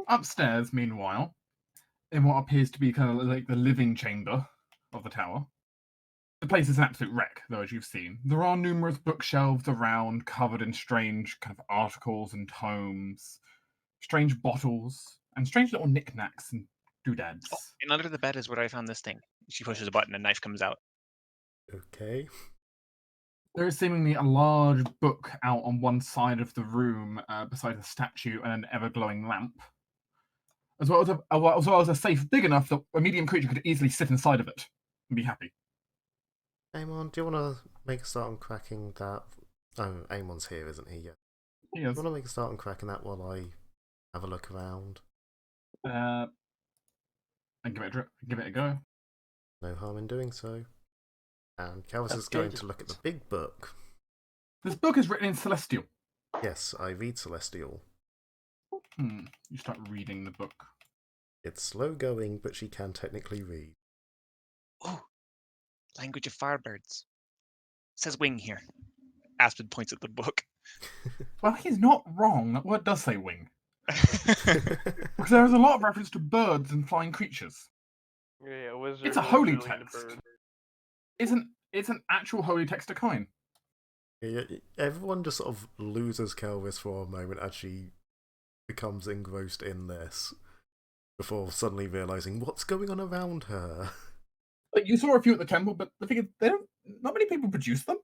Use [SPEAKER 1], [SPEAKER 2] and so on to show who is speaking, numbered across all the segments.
[SPEAKER 1] Upstairs, meanwhile, in what appears to be kind of like the living chamber of the tower, the place is an absolute wreck, though, as you've seen. There are numerous bookshelves around, covered in strange kind of articles and tomes, strange bottles, and strange little knickknacks and
[SPEAKER 2] Oh,
[SPEAKER 1] doodads.
[SPEAKER 2] and under the bed is where I found this thing. She pushes a button, a knife comes out.
[SPEAKER 3] Okay.
[SPEAKER 1] There is seemingly a large book out on one side of the room, beside a statue and an ever-glowing lamp, as well as a safe big enough that a medium creature could easily sit inside of it and be happy.
[SPEAKER 3] Amon, do you want to make a start on cracking that? Oh, Amon's here, isn't he? Yeah.
[SPEAKER 1] He
[SPEAKER 3] Do
[SPEAKER 1] is.
[SPEAKER 3] you want to make a start on cracking that while I have a look around?
[SPEAKER 1] Uh, and give it a go.
[SPEAKER 3] No harm in doing so. And Calvis
[SPEAKER 4] That's
[SPEAKER 3] is going
[SPEAKER 4] good.
[SPEAKER 3] to look at the big book.
[SPEAKER 1] This book is written in Celestial.
[SPEAKER 3] Yes, I read Celestial.
[SPEAKER 1] You start reading the book.
[SPEAKER 3] It's slow going, but she can technically read.
[SPEAKER 2] Oh, language of firebirds. It says wing here. Aspen points at the book.
[SPEAKER 1] Well, he's not wrong. That word does say wing. Because there is a lot of reference to birds and flying creatures.
[SPEAKER 5] Yeah, a wizard.
[SPEAKER 1] It's a
[SPEAKER 5] who
[SPEAKER 1] holy
[SPEAKER 5] lives really into
[SPEAKER 1] text.
[SPEAKER 5] birds.
[SPEAKER 1] It's an actual holy text of kind.
[SPEAKER 3] Everyone just sort of loses Calvis for a moment as she becomes engrossed in this, before suddenly realizing what's going on around her.
[SPEAKER 1] Like, you saw a few at the temple, but the thing is, not many people produce them.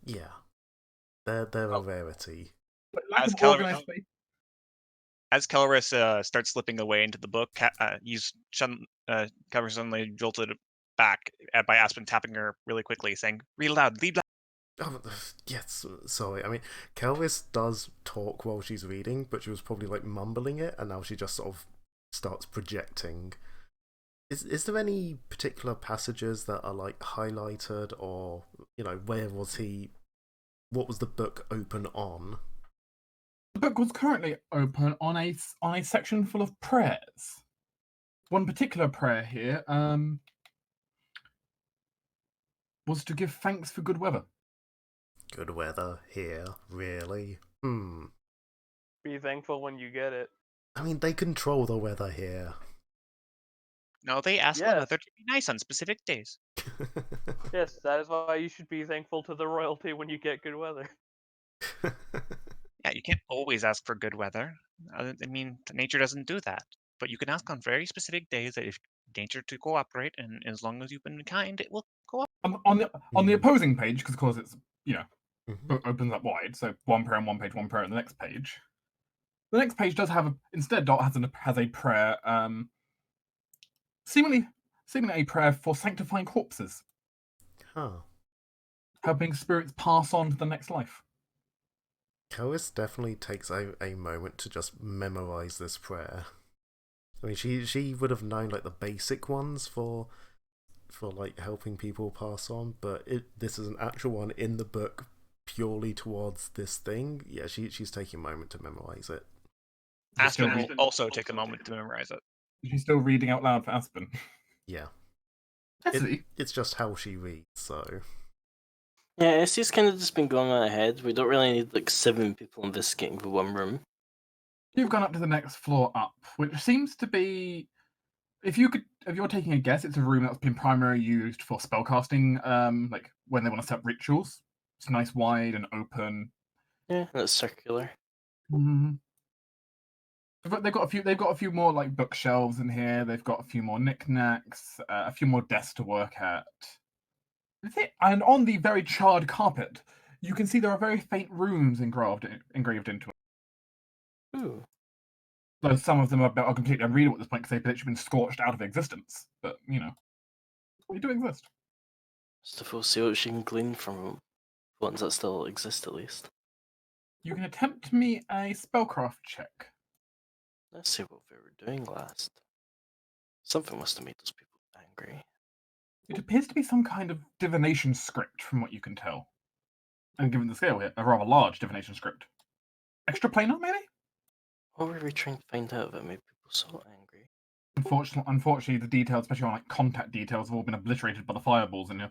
[SPEAKER 3] Yeah, they're a rarity.
[SPEAKER 1] But lack
[SPEAKER 2] As
[SPEAKER 1] of organized space.
[SPEAKER 2] As Kelris starts slipping away into the book, Kelris suddenly jolted back by Aspen tapping her really quickly, saying, "Read aloud, read loud."
[SPEAKER 3] Oh, yes, sorry. I mean, Kelvis does talk while she's reading, but she was probably like mumbling it, and now she just sort of starts projecting. Is there any particular passages that are like highlighted, or where was he? What was the book open on?
[SPEAKER 1] The book was currently open on a section full of prayers. One particular prayer here was to give thanks for good weather.
[SPEAKER 3] Good weather here, really?
[SPEAKER 5] Be thankful when you get it.
[SPEAKER 3] I mean, they control the weather here.
[SPEAKER 2] No, they ask the
[SPEAKER 5] Yes.
[SPEAKER 2] weather to be nice on specific days.
[SPEAKER 5] Yes, that is why you should be thankful to the royalty when you get good weather.
[SPEAKER 2] Yeah, you can't always ask for good weather. I mean, nature doesn't do that. But you can ask on very specific days that if nature to cooperate, and as long as you've been kind, it will cooperate.
[SPEAKER 1] On the opposing page, because of course it's
[SPEAKER 3] Mhm.
[SPEAKER 1] book opens up wide, so one prayer on one page, one prayer on the next page. The next page does have has a prayer, seemingly a prayer for sanctifying corpses,
[SPEAKER 3] Huh.
[SPEAKER 1] helping spirits pass on to the next life.
[SPEAKER 3] Kellis definitely takes a moment to just memorize this prayer. I mean, she would have known like the basic ones for like helping people pass on, but this is an actual one in the book purely towards this thing. Yeah, she's taking a moment to memorize it.
[SPEAKER 2] Aspen will also take a moment to memorize it.
[SPEAKER 1] She's still reading out loud for Aspen.
[SPEAKER 3] Yeah.
[SPEAKER 1] Actually,
[SPEAKER 3] It's just how she reads, so.
[SPEAKER 4] Yeah, SC's kind of just been going on ahead. We don't really need like 7 people investigating for one room.
[SPEAKER 1] you've gone up to the next floor up, which seems to be, if you're taking a guess, it's a room that's been primarily used for spellcasting, like when they want to set up rituals. It's nice, wide, and open.
[SPEAKER 4] Yeah, that's circular.
[SPEAKER 1] Mm-hmm. They've got a few more like bookshelves in here. They've got a few more knickknacks, a few more desks to work at. And on the very charred carpet, you can see there are very faint runes engraved into it.
[SPEAKER 4] Ooh.
[SPEAKER 1] Though some of them are completely unreadable at this point because they've literally been scorched out of existence. But they do exist.
[SPEAKER 4] Stuff will see what she can glean from them. Ones that still exist, at least.
[SPEAKER 1] You can attempt me a spellcraft check.
[SPEAKER 4] Let's see what we were doing last. Something must have made those people angry.
[SPEAKER 1] It appears to be some kind of divination script, from what you can tell. And given the scale here, a rather large divination script. Extraplanar, maybe?
[SPEAKER 4] What were we trying to find out that made people so angry?
[SPEAKER 1] Unfortunately, the details, especially on like contact details, have all been obliterated by the fireballs in here.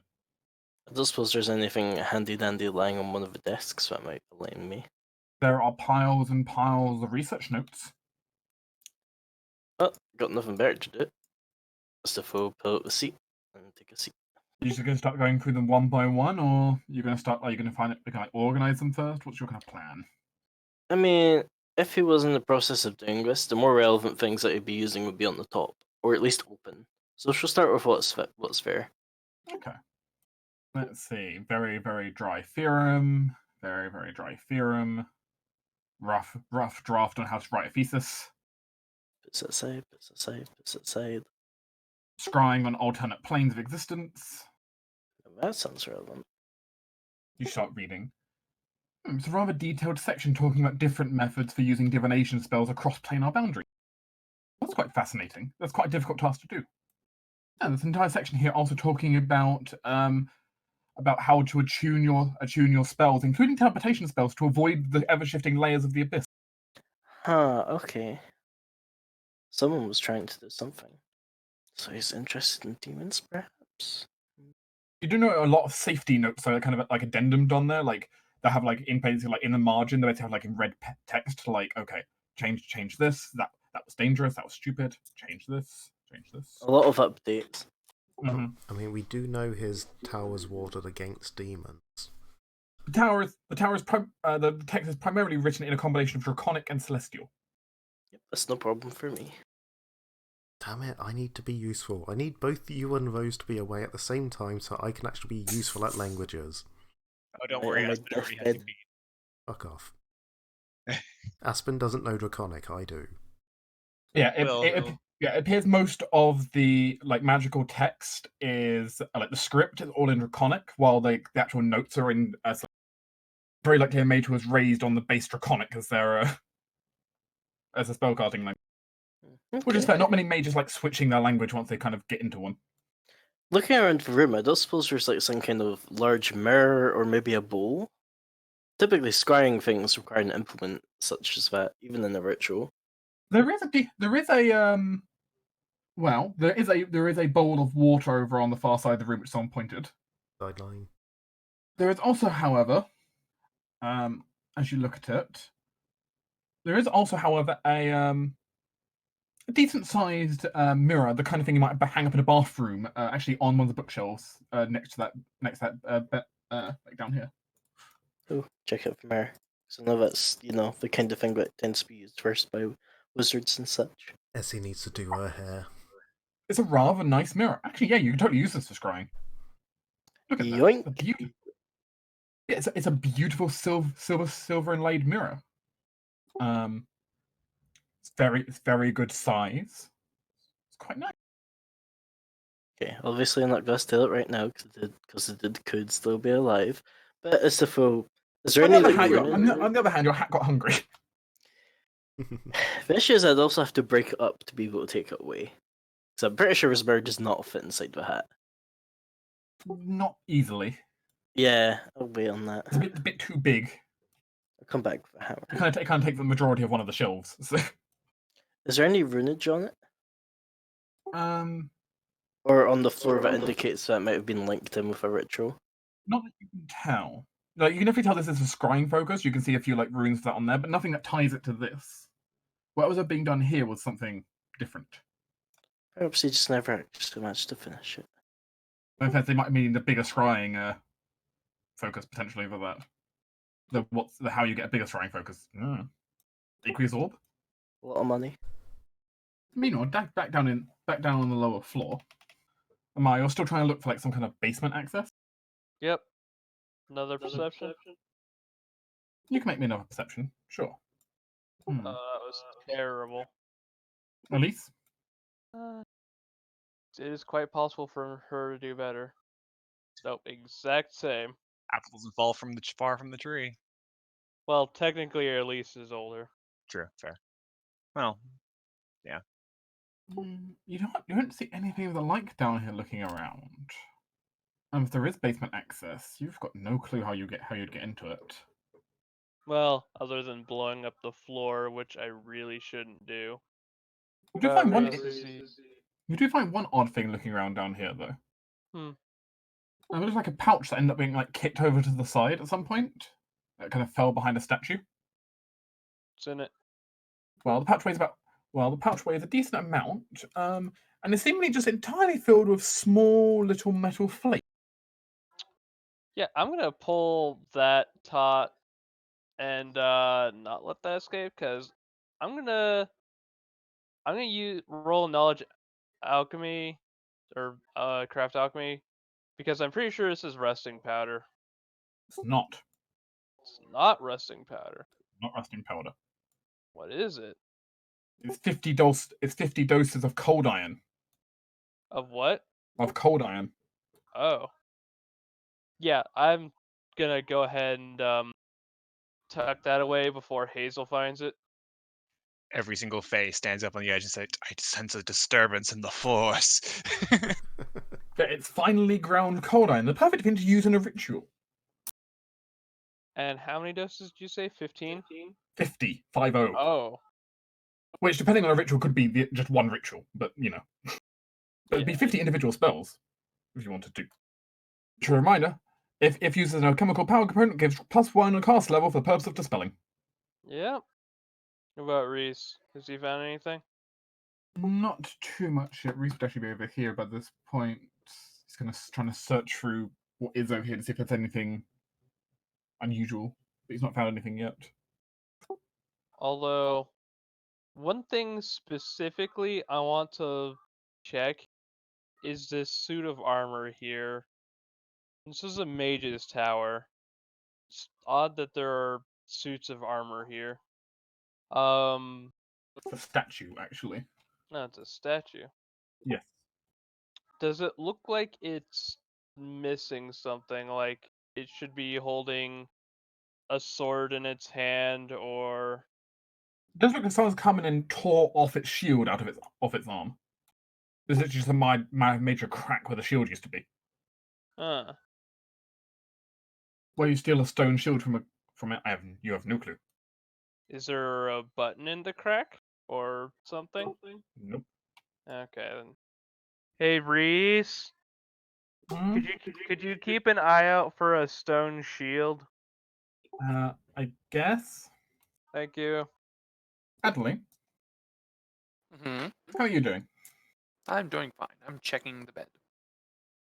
[SPEAKER 4] I don't suppose there's anything handy dandy lying on one of the desks that might enlighten me.
[SPEAKER 1] There are piles and piles of research notes.
[SPEAKER 4] Oh, got nothing better to do. Just to pull out the seat and take a seat.
[SPEAKER 1] Are you just going to start going through them one by one, or you're going to start? Are you going to find it? Like, organize them first? What's your kind of plan?
[SPEAKER 4] I mean, if he was in the process of doing this, the more relevant things that he'd be using would be on the top, or at least open. So she'll start with what's fair.
[SPEAKER 1] Okay. Let's see. Very, very dry theorem. Very, very dry theorem. Rough draft on how to write a thesis.
[SPEAKER 4] Puts it aside, puts it aside, puts it aside.
[SPEAKER 1] Scrying on alternate planes of existence.
[SPEAKER 4] That sounds relevant.
[SPEAKER 1] You start reading. It's a rather detailed section talking about different methods for using divination spells across planar boundaries. That's quite fascinating. That's quite a difficult task to do. And there's an entire section here also talking about how to attune your spells, including teleportation spells, to avoid the ever-shifting layers of the abyss.
[SPEAKER 4] Huh, okay. Someone was trying to do something. So he's interested in demons, perhaps?
[SPEAKER 1] You do know a lot of safety notes are kind of like addendum on there, like they have like in basically like in the margin they have like in red text like, okay, change this, that was dangerous, that was stupid, change this.
[SPEAKER 4] A lot of updates.
[SPEAKER 1] Mm-hmm.
[SPEAKER 3] I mean, we do know his tower's warded against demons.
[SPEAKER 1] The text is primarily written in a combination of draconic and celestial.
[SPEAKER 4] Yep, that's no problem for me.
[SPEAKER 3] Damn it, I need to be useful. I need both you and Rose to be away at the same time so I can actually be useful at languages.
[SPEAKER 2] Oh, don't
[SPEAKER 4] Right
[SPEAKER 2] worry,
[SPEAKER 4] on my
[SPEAKER 2] Aspen already has you
[SPEAKER 4] deathbed.
[SPEAKER 2] beat.
[SPEAKER 3] Fuck off. Aspen doesn't know Draconic, I do.
[SPEAKER 1] Yeah,
[SPEAKER 2] Well,
[SPEAKER 1] it appears most of the like magical text is like the script is all in draconic, while the actual notes are in very likely a mage who was raised on the base draconic as their as a spellcasting language. Which is fair. Not many mages like switching their language once they kind of get into one.
[SPEAKER 4] Looking around the room, I don't suppose there's like some kind of large mirror or maybe a bowl. Typically, scrying things require an implement such as that, even in a ritual.
[SPEAKER 1] There is a bowl of water over on the far side of the room which someone pointed.
[SPEAKER 3] Sideline.
[SPEAKER 1] There is also, however, as you look at it, there is also, however, a decent-sized mirror, the kind of thing you might hang up in a bathroom, actually on one of the bookshelves next to that bit down here.
[SPEAKER 4] Oh, check out the mirror. So now that's, the kind of thing that tends to be used first by wizards and such.
[SPEAKER 3] Essie needs to do her hair.
[SPEAKER 1] It's a rather nice mirror. Actually, yeah, you can totally use this for scrying. Look at that.
[SPEAKER 4] Yoink!
[SPEAKER 1] It's a beautiful silver inlaid mirror. It's very good size. It's quite nice.
[SPEAKER 4] Okay, obviously I'm not going to steal it right now because it could still be alive. But as the foe, is there
[SPEAKER 1] On
[SPEAKER 4] any
[SPEAKER 1] the,
[SPEAKER 4] like
[SPEAKER 1] on the other hand, your hat got hungry.
[SPEAKER 4] The issue is I'd also have to break it up to be able to take it away. So I'm pretty sure this bird does not fit inside the hat.
[SPEAKER 1] Not easily.
[SPEAKER 4] Yeah, I'll wait on that.
[SPEAKER 1] It's a bit too big.
[SPEAKER 4] I'll come back with a hammer.
[SPEAKER 1] It kind of take the majority of one of the shelves. So.
[SPEAKER 4] Is there any runage on it?
[SPEAKER 1] Not
[SPEAKER 4] Or on the floor that indicates that it might have been linked in with a ritual?
[SPEAKER 1] that you can tell. Like you can definitely tell this is a scrying focus. You can see a few like runes that on there, but nothing that ties it to this. What was being done here was something different.
[SPEAKER 4] Perhaps he just never actually managed to finish it.
[SPEAKER 1] In fact, they might mean the bigger scrying focus potentially for that. How you get a bigger scrying focus? Decrease orb.
[SPEAKER 4] A lot of money.
[SPEAKER 1] Meanwhile, back down on the lower floor. Amar, you're still trying to look for like some kind of basement access.
[SPEAKER 5] Yep. Another perception.
[SPEAKER 1] You can make me another perception, sure.
[SPEAKER 5] That was terrible.
[SPEAKER 1] Elise?
[SPEAKER 5] It is quite possible for her to do better. Nope, exact same.
[SPEAKER 2] apple doesn't fall far from the tree.
[SPEAKER 5] Well, technically, Elise is older.
[SPEAKER 2] True, fair. Well,
[SPEAKER 1] You don't see anything of the like down here looking around. And if there is basement access, you've got no clue how you'd get into it.
[SPEAKER 5] Well, other than blowing up the floor, which I really shouldn't do.
[SPEAKER 1] You do find one.
[SPEAKER 5] Easy.
[SPEAKER 1] You do find one odd thing looking around down here, though.
[SPEAKER 5] Hmm.
[SPEAKER 1] It looks like a pouch that ended up being like kicked over to the side at some point. It kind of fell behind a statue.
[SPEAKER 5] What's in it?
[SPEAKER 1] Well, the pouch weighs about Well, the pouch weighs a decent amount, and is seemingly just entirely filled with small little metal flakes.
[SPEAKER 5] Yeah, I'm gonna pull that tot and not let that escape because I'm gonna roll knowledge alchemy or craft alchemy because I'm pretty sure this is rusting powder.
[SPEAKER 1] It's not.
[SPEAKER 5] It's not rusting powder.
[SPEAKER 1] Not rusting powder.
[SPEAKER 5] What is it?
[SPEAKER 1] It's 50 doses of cold iron.
[SPEAKER 5] Of what?
[SPEAKER 1] Of cold iron.
[SPEAKER 5] Oh. Yeah, I'm gonna go ahead and tuck that away before Hazel finds it.
[SPEAKER 2] Every single Fae stands up on the edge and says, I sense a disturbance in the force.
[SPEAKER 1] Yeah, it's finely ground cold iron, the perfect thing to use in a ritual.
[SPEAKER 5] And how many doses did you say? 15?
[SPEAKER 1] 50.
[SPEAKER 5] Oh.
[SPEAKER 1] Which, depending on a ritual, could be just one ritual, but you know. But it'd be 50 individual spells, if you wanted to. Just a reminder, if used as a chemical power component, gives +1 on cast level for the purpose of dispelling.
[SPEAKER 5] Yeah. What about Reese? Has he found anything?
[SPEAKER 1] Not too much yet. Reese would actually be over here, but at this point, he's trying to search through what is over here to see if there's anything unusual. But he's not found anything yet.
[SPEAKER 5] Although, one thing specifically I want to check is this suit of armor here. This is a mage's tower. It's odd that there are suits of armor here.
[SPEAKER 1] It's a statue, actually.
[SPEAKER 5] No, it's a statue.
[SPEAKER 1] Yes.
[SPEAKER 5] Does it look like it's missing something? Like it should be holding a sword in its hand, or
[SPEAKER 1] It does look like someone's come in and tore off its shield out of its arm. This is just a major crack where the shield used to be.
[SPEAKER 5] huh?
[SPEAKER 1] Where you steal a stone shield from it, you have no clue.
[SPEAKER 5] Is there a button in the crack or something?
[SPEAKER 1] Nope.
[SPEAKER 5] Okay then. Hey Reese,
[SPEAKER 1] Hmm?
[SPEAKER 5] could you keep an eye out for a stone shield?
[SPEAKER 1] I guess.
[SPEAKER 5] Thank you.
[SPEAKER 1] Adeline,
[SPEAKER 6] Hmm.
[SPEAKER 1] how are you doing?
[SPEAKER 6] I'm doing fine. I'm checking the bed.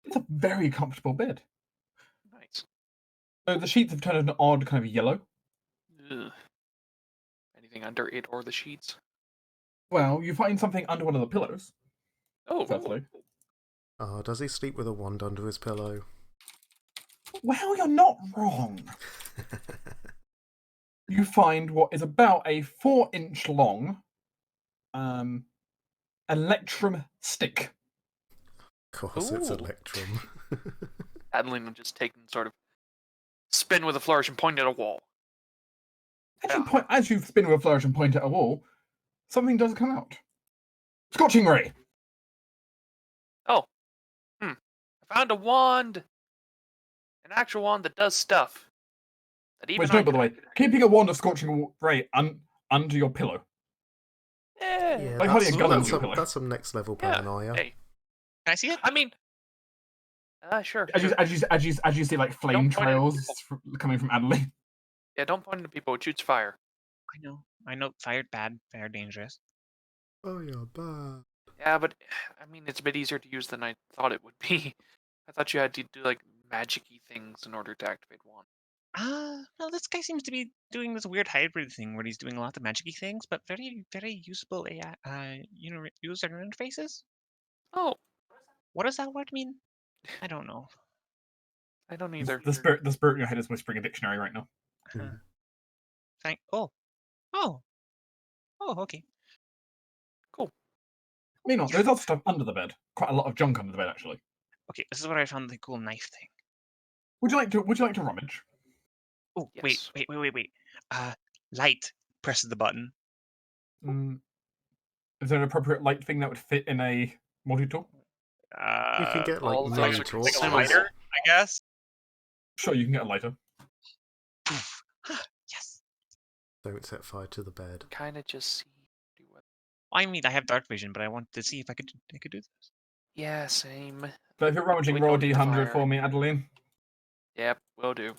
[SPEAKER 1] It's a very comfortable bed.
[SPEAKER 6] Nice.
[SPEAKER 1] The sheets have turned an odd kind of yellow.
[SPEAKER 6] Ugh. Anything under it or the sheets?
[SPEAKER 1] Well, you find something under one of the pillows,
[SPEAKER 6] Oh,
[SPEAKER 1] firstly.
[SPEAKER 3] Oh, does he sleep with a wand under his pillow?
[SPEAKER 1] Well, you're not wrong. You find what is about a 4-inch long electrum stick.
[SPEAKER 3] Of course, it's
[SPEAKER 6] Ooh.
[SPEAKER 3] Electrum.
[SPEAKER 6] Adeline would just take and sort of spin with a flourish and point at a wall.
[SPEAKER 1] As you spin with a flourish and point at a wall, something does come out. Scorching ray.
[SPEAKER 6] Oh, I found a wand, an actual wand that does stuff. That even
[SPEAKER 1] Which,
[SPEAKER 6] I
[SPEAKER 1] note, by the way, keeping a wand of scorching ray under your pillow.
[SPEAKER 6] Yeah,
[SPEAKER 1] Like holding a gun under your pillow.
[SPEAKER 3] That's some next level paranoia.
[SPEAKER 6] Hey,
[SPEAKER 2] Can I see it?
[SPEAKER 6] I mean, sure.
[SPEAKER 1] As you see, like flame
[SPEAKER 6] Don't point at
[SPEAKER 1] trails coming from Adeline.
[SPEAKER 6] Yeah, don't point at people. It shoots fire.
[SPEAKER 2] I know. Fire bad, fire dangerous.
[SPEAKER 3] Oh, you're bad.
[SPEAKER 6] Yeah, but I mean, it's a bit easier to use than I thought it would be. I thought you had to do like magic-y things in order to activate one.
[SPEAKER 2] No, this guy seems to be doing this weird hybrid thing where he's doing a lot of magic-y things, but very, very usable AI, user interfaces.
[SPEAKER 6] Oh,
[SPEAKER 2] What does that word mean? I don't know.
[SPEAKER 6] I don't either.
[SPEAKER 1] The spirit in your head is whispering a dictionary right now.
[SPEAKER 2] Oh, okay.
[SPEAKER 6] Cool.
[SPEAKER 1] Meanwhile, there's other stuff under the bed. Quite a lot of junk under the bed, actually.
[SPEAKER 2] Okay, this is where I found the cool knife thing.
[SPEAKER 1] Would you like to rummage?
[SPEAKER 2] Oh,
[SPEAKER 6] Yes.
[SPEAKER 2] wait. Light. Presses the button.
[SPEAKER 1] Is there an appropriate light thing that would fit in a multi-tool?
[SPEAKER 3] You can get like
[SPEAKER 6] all the
[SPEAKER 3] mini
[SPEAKER 6] things are
[SPEAKER 3] torches.
[SPEAKER 2] Like a lighter, I guess.
[SPEAKER 1] Sure, you can get a lighter.
[SPEAKER 2] Yes.
[SPEAKER 3] Don't set fire to the bed.
[SPEAKER 6] Kind of just see. Do what?
[SPEAKER 2] I mean, I have dark vision, but I wanted to see if I could do this.
[SPEAKER 6] Yeah, same.
[SPEAKER 1] So if you're rummaging,
[SPEAKER 6] We
[SPEAKER 1] roll a
[SPEAKER 6] don't need the
[SPEAKER 1] D100
[SPEAKER 6] fire.
[SPEAKER 1] for me, Adeline.
[SPEAKER 6] Yep, will do.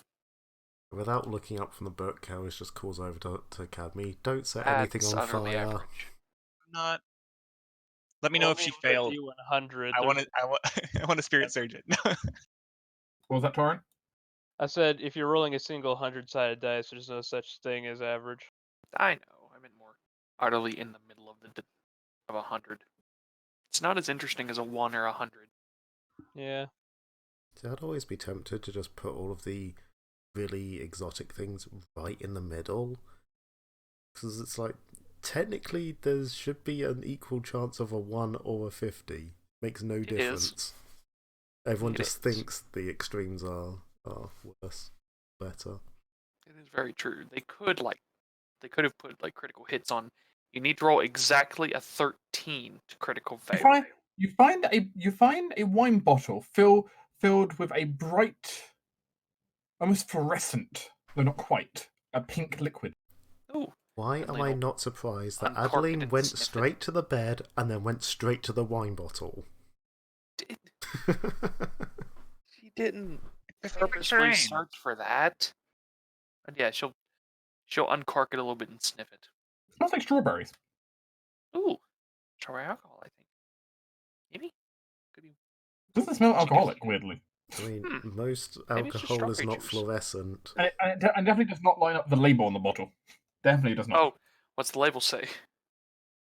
[SPEAKER 3] Without looking up from the book, Karis just calls over to Cadme. Don't set anything
[SPEAKER 6] That's
[SPEAKER 3] on
[SPEAKER 6] utterly
[SPEAKER 3] fire.
[SPEAKER 6] average.
[SPEAKER 2] not. Let me know
[SPEAKER 5] Well,
[SPEAKER 2] if she
[SPEAKER 5] roll a
[SPEAKER 2] failed.
[SPEAKER 5] D100.
[SPEAKER 2] I want to. I want a spirit surgeon.
[SPEAKER 1] What was that, Torin?
[SPEAKER 5] I said if you're rolling a single 100-sided dice, there's no such thing as average.
[SPEAKER 6] I know. I meant more utterly in the middle of of 100. It's not as interesting as a 1 or 100.
[SPEAKER 5] Yeah.
[SPEAKER 3] See, I'd always be tempted to just put all of the really exotic things right in the middle. Because it's like, technically, there should be an equal chance of a 1 or a 50. Makes no difference. Everyone just thinks the extremes are worse, better.
[SPEAKER 6] It is very true. They could have put like critical hits on. You need to roll exactly a 13 to critical fail.
[SPEAKER 1] You find a wine bottle filled with a bright, almost fluorescent, though not quite, a pink liquid.
[SPEAKER 6] Ooh.
[SPEAKER 3] Why
[SPEAKER 6] And
[SPEAKER 3] am
[SPEAKER 6] they
[SPEAKER 3] I
[SPEAKER 6] don't
[SPEAKER 3] not surprised that
[SPEAKER 6] uncork it
[SPEAKER 3] Adeline
[SPEAKER 6] and
[SPEAKER 3] went
[SPEAKER 6] sniff it.
[SPEAKER 3] straight to the bed and then went straight to the wine bottle?
[SPEAKER 6] She didn't
[SPEAKER 2] Purposefully
[SPEAKER 6] purposely search for that. And yeah, she'll uncork it a little bit and sniff it.
[SPEAKER 1] It smells like strawberries.
[SPEAKER 6] Ooh, strawberry alcohol, I think. Maybe could be.
[SPEAKER 1] It doesn't smell
[SPEAKER 6] She gives
[SPEAKER 1] alcoholic,
[SPEAKER 6] you-
[SPEAKER 1] weirdly.
[SPEAKER 3] I mean,
[SPEAKER 6] Hmm.
[SPEAKER 3] most
[SPEAKER 6] Maybe it's just
[SPEAKER 3] alcohol is
[SPEAKER 6] strawberry
[SPEAKER 3] not
[SPEAKER 6] juice.
[SPEAKER 3] fluorescent.
[SPEAKER 1] And it definitely does not line up with the label on the bottle. Definitely does not.
[SPEAKER 6] Oh, what's the label say?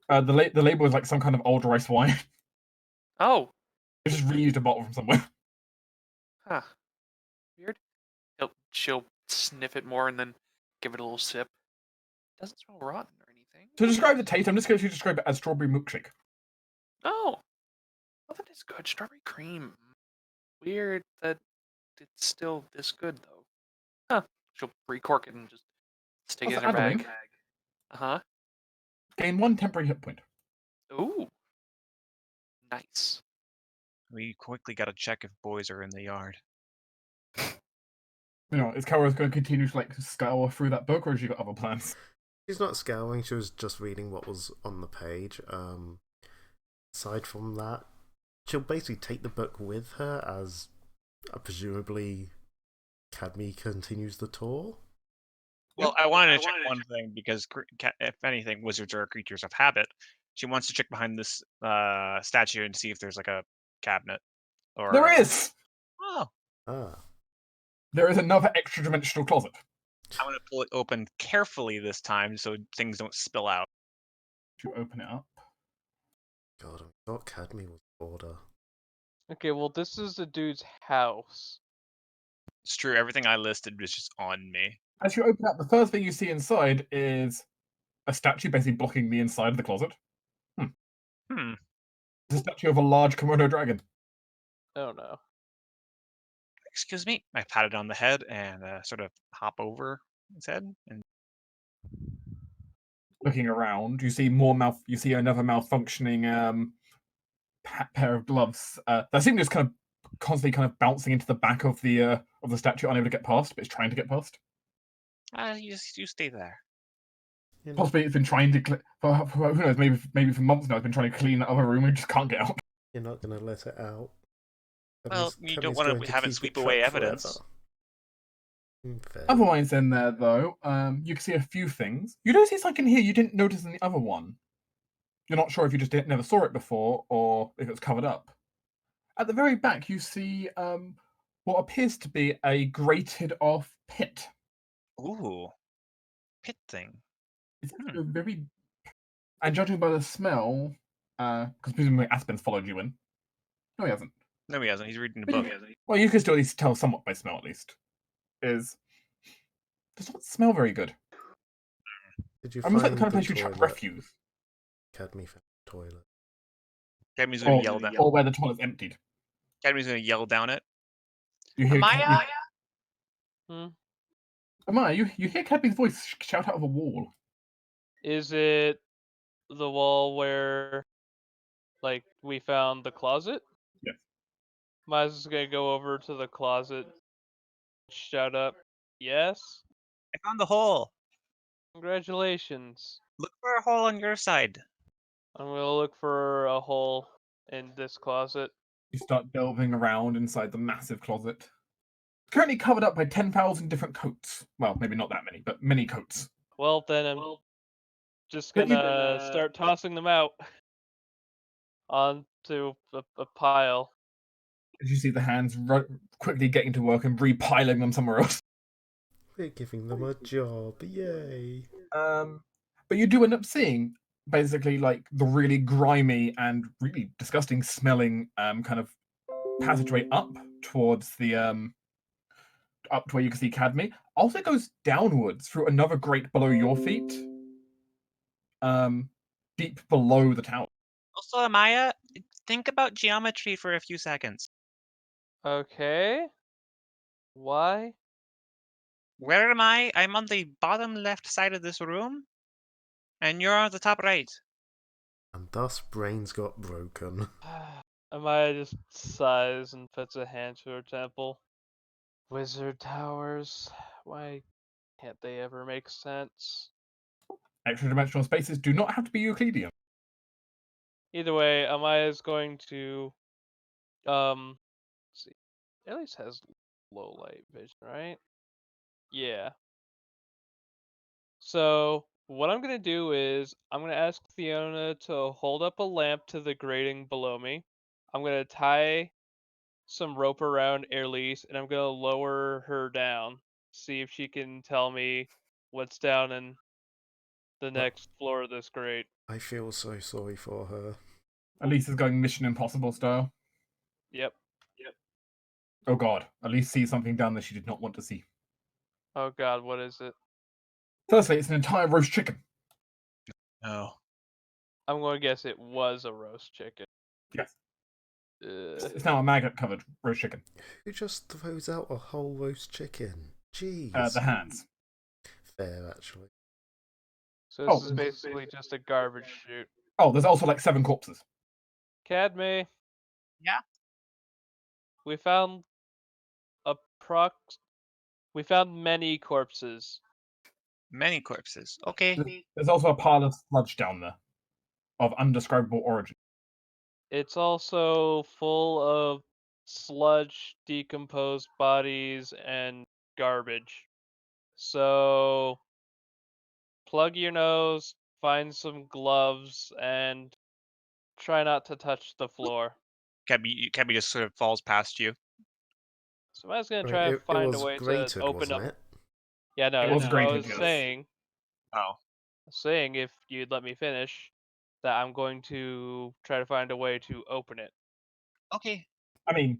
[SPEAKER 1] The label is like some kind of old rice wine.
[SPEAKER 6] Oh,
[SPEAKER 1] They just reused a bottle from somewhere.
[SPEAKER 6] huh. Weird. She'll sniff it more and then give it a little sip. Doesn't smell rotten or anything.
[SPEAKER 1] To describe the taste, I'm just going to describe it as strawberry milkshake.
[SPEAKER 6] Oh, well, that is good. Strawberry cream. Weird that it's still this good though. Huh. She'll recork it and just stick it in her
[SPEAKER 1] Adeline,
[SPEAKER 6] bag. Uh-huh.
[SPEAKER 1] gain 1 temporary hit point.
[SPEAKER 6] Ooh. Nice.
[SPEAKER 2] We quickly got to check if boys are in the yard.
[SPEAKER 1] You know, is Kara going to continue to like scour through that book, or has she got other plans?
[SPEAKER 3] She's not scouring, she was just reading what was on the page. Aside from that, she'll basically take the book with her as presumably Cadme continues the tour.
[SPEAKER 2] Well, I wanted to check one thing because, if anything, wizards are creatures of habit. She wants to check behind this statue and see if there's like a cabinet. Or
[SPEAKER 1] There is!
[SPEAKER 2] Oh,
[SPEAKER 3] Ah.
[SPEAKER 1] There is another extra-dimensional closet.
[SPEAKER 2] I'm going to pull it open carefully this time so things don't spill out.
[SPEAKER 1] To open it up.
[SPEAKER 3] God, I thought Cadme was order.
[SPEAKER 5] Okay, well, this is the dude's house.
[SPEAKER 2] It's true, everything I listed was just on me.
[SPEAKER 1] As you open up, the first thing you see inside is a statue basically blocking the inside of the closet. It's a statue of a large Komodo dragon.
[SPEAKER 5] Oh no.
[SPEAKER 2] Excuse me. I pat it on the head and sort of hop over its head. And
[SPEAKER 1] Looking around, you see you see another malfunctioning pair of gloves that seem just kind of constantly kind of bouncing into the back of the statue, unable to get past, but it's trying to get past.
[SPEAKER 2] you stay there.
[SPEAKER 3] You know,
[SPEAKER 1] Possibly it's been trying to for who knows, maybe for months now it's been trying to clean that other room and just can't get out.
[SPEAKER 3] you're not going to let it out.
[SPEAKER 2] Well, you don't want to have it sweep away evidence.
[SPEAKER 3] Fair.
[SPEAKER 1] Otherwise in there though, you can see a few things. You don't see something here you didn't notice in the other one. You're not sure if you just never saw it before or if it's covered up. At the very back you see what appears to be a grated off pit.
[SPEAKER 2] Ooh, pit thing.
[SPEAKER 1] It's a very, and judging by the smell, because presumably Aspen's followed you in. No, he hasn't.
[SPEAKER 2] No, he hasn't. He's reading a book.
[SPEAKER 1] Well, you can still at least tell somewhat by smell, at least. Does not smell very good.
[SPEAKER 3] Did you
[SPEAKER 1] Almost like
[SPEAKER 3] find
[SPEAKER 1] the kind of
[SPEAKER 3] the
[SPEAKER 1] place you chuck
[SPEAKER 3] toilet?
[SPEAKER 1] refuse,
[SPEAKER 3] Cadme found the toilet.
[SPEAKER 2] Cadme's going to yell down.
[SPEAKER 1] or where the toilet's emptied.
[SPEAKER 2] Cadme's going to yell down it.
[SPEAKER 1] You hear
[SPEAKER 6] Amaya?
[SPEAKER 1] Amaya, you hear Cadme's voice shout out of a wall.
[SPEAKER 5] Is it the wall where, like, we found the closet?
[SPEAKER 1] Yes.
[SPEAKER 5] Maya's just gonna go over to the closet, shout up, yes?
[SPEAKER 2] I found the hole.
[SPEAKER 5] Congratulations.
[SPEAKER 2] Look for a hole on your side.
[SPEAKER 5] I'm gonna look for a hole in this closet.
[SPEAKER 1] You start delving around inside the massive closet. It's currently covered up by 10,000 different coats. Well, maybe not that many, but many coats.
[SPEAKER 5] Well, then I'm Just
[SPEAKER 1] But you-
[SPEAKER 5] gonna start tossing them out onto a pile.
[SPEAKER 1] As you see the hands quickly getting to work and repiling them somewhere else.
[SPEAKER 3] We're giving them a job, yay!
[SPEAKER 1] But you do end up seeing basically like the really grimy and really disgusting smelling kind of passageway up towards the up to where you can see Cadme. Also goes downwards through another grate below your feet, deep below the tower.
[SPEAKER 2] Also, Amaya, think about geometry for a few seconds.
[SPEAKER 5] Okay. Why?
[SPEAKER 2] Where am I? I'm on the bottom left side of this room, and you're on the top right.
[SPEAKER 3] And thus brains got broken.
[SPEAKER 5] Amaya just sighs and puts a hand to her temple. Wizard towers. Why can't they ever make sense?
[SPEAKER 1] Extra dimensional spaces do not have to be Euclidean.
[SPEAKER 5] Either way, Amaya's going to let's see. At least has low light vision, right? Yeah. So what I'm gonna do is I'm gonna ask Fiona to hold up a lamp to the grating below me. I'm gonna tie some rope around Airlease and I'm gonna lower her down. See if she can tell me what's down in the next floor of this grate.
[SPEAKER 3] I feel so sorry for her.
[SPEAKER 1] Elise is going Mission Impossible style.
[SPEAKER 5] Yep.
[SPEAKER 1] Oh god, Elise sees something down there she did not want to see.
[SPEAKER 5] Oh god, what is it?
[SPEAKER 1] Firstly, it's an entire roast chicken.
[SPEAKER 2] Oh.
[SPEAKER 5] I'm going to guess it was a roast chicken.
[SPEAKER 1] Yes.
[SPEAKER 5] Ugh.
[SPEAKER 1] It's now a maggot covered roast chicken.
[SPEAKER 3] Who just throws out a whole roast chicken? Jeez.
[SPEAKER 1] The hands.
[SPEAKER 3] Fair, actually.
[SPEAKER 5] So this
[SPEAKER 1] Oh.
[SPEAKER 5] is basically just a garbage chute.
[SPEAKER 1] Oh, there's also like 7 corpses.
[SPEAKER 5] Cadme.
[SPEAKER 2] Yeah?
[SPEAKER 5] We found we found many corpses.
[SPEAKER 2] Many corpses. Okay.
[SPEAKER 1] There's also a pile of sludge down there of undescribable origin.
[SPEAKER 5] It's also full of sludge, decomposed bodies, and garbage. So plug your nose, find some gloves, and try not to touch the floor.
[SPEAKER 2] Cabby just sort of falls past you.
[SPEAKER 5] So I was gonna
[SPEAKER 3] I mean,
[SPEAKER 5] try to
[SPEAKER 3] it
[SPEAKER 5] find a
[SPEAKER 3] was
[SPEAKER 5] way to
[SPEAKER 3] grated,
[SPEAKER 5] open
[SPEAKER 3] wasn't
[SPEAKER 5] up.
[SPEAKER 3] it?
[SPEAKER 5] Yeah, no,
[SPEAKER 1] It was
[SPEAKER 5] that's what I
[SPEAKER 1] grated,
[SPEAKER 5] was
[SPEAKER 1] yes.
[SPEAKER 5] saying.
[SPEAKER 2] Oh.
[SPEAKER 5] Saying if you'd let me finish, that I'm going to try to find a way to open it.
[SPEAKER 2] Okay.
[SPEAKER 1] I mean,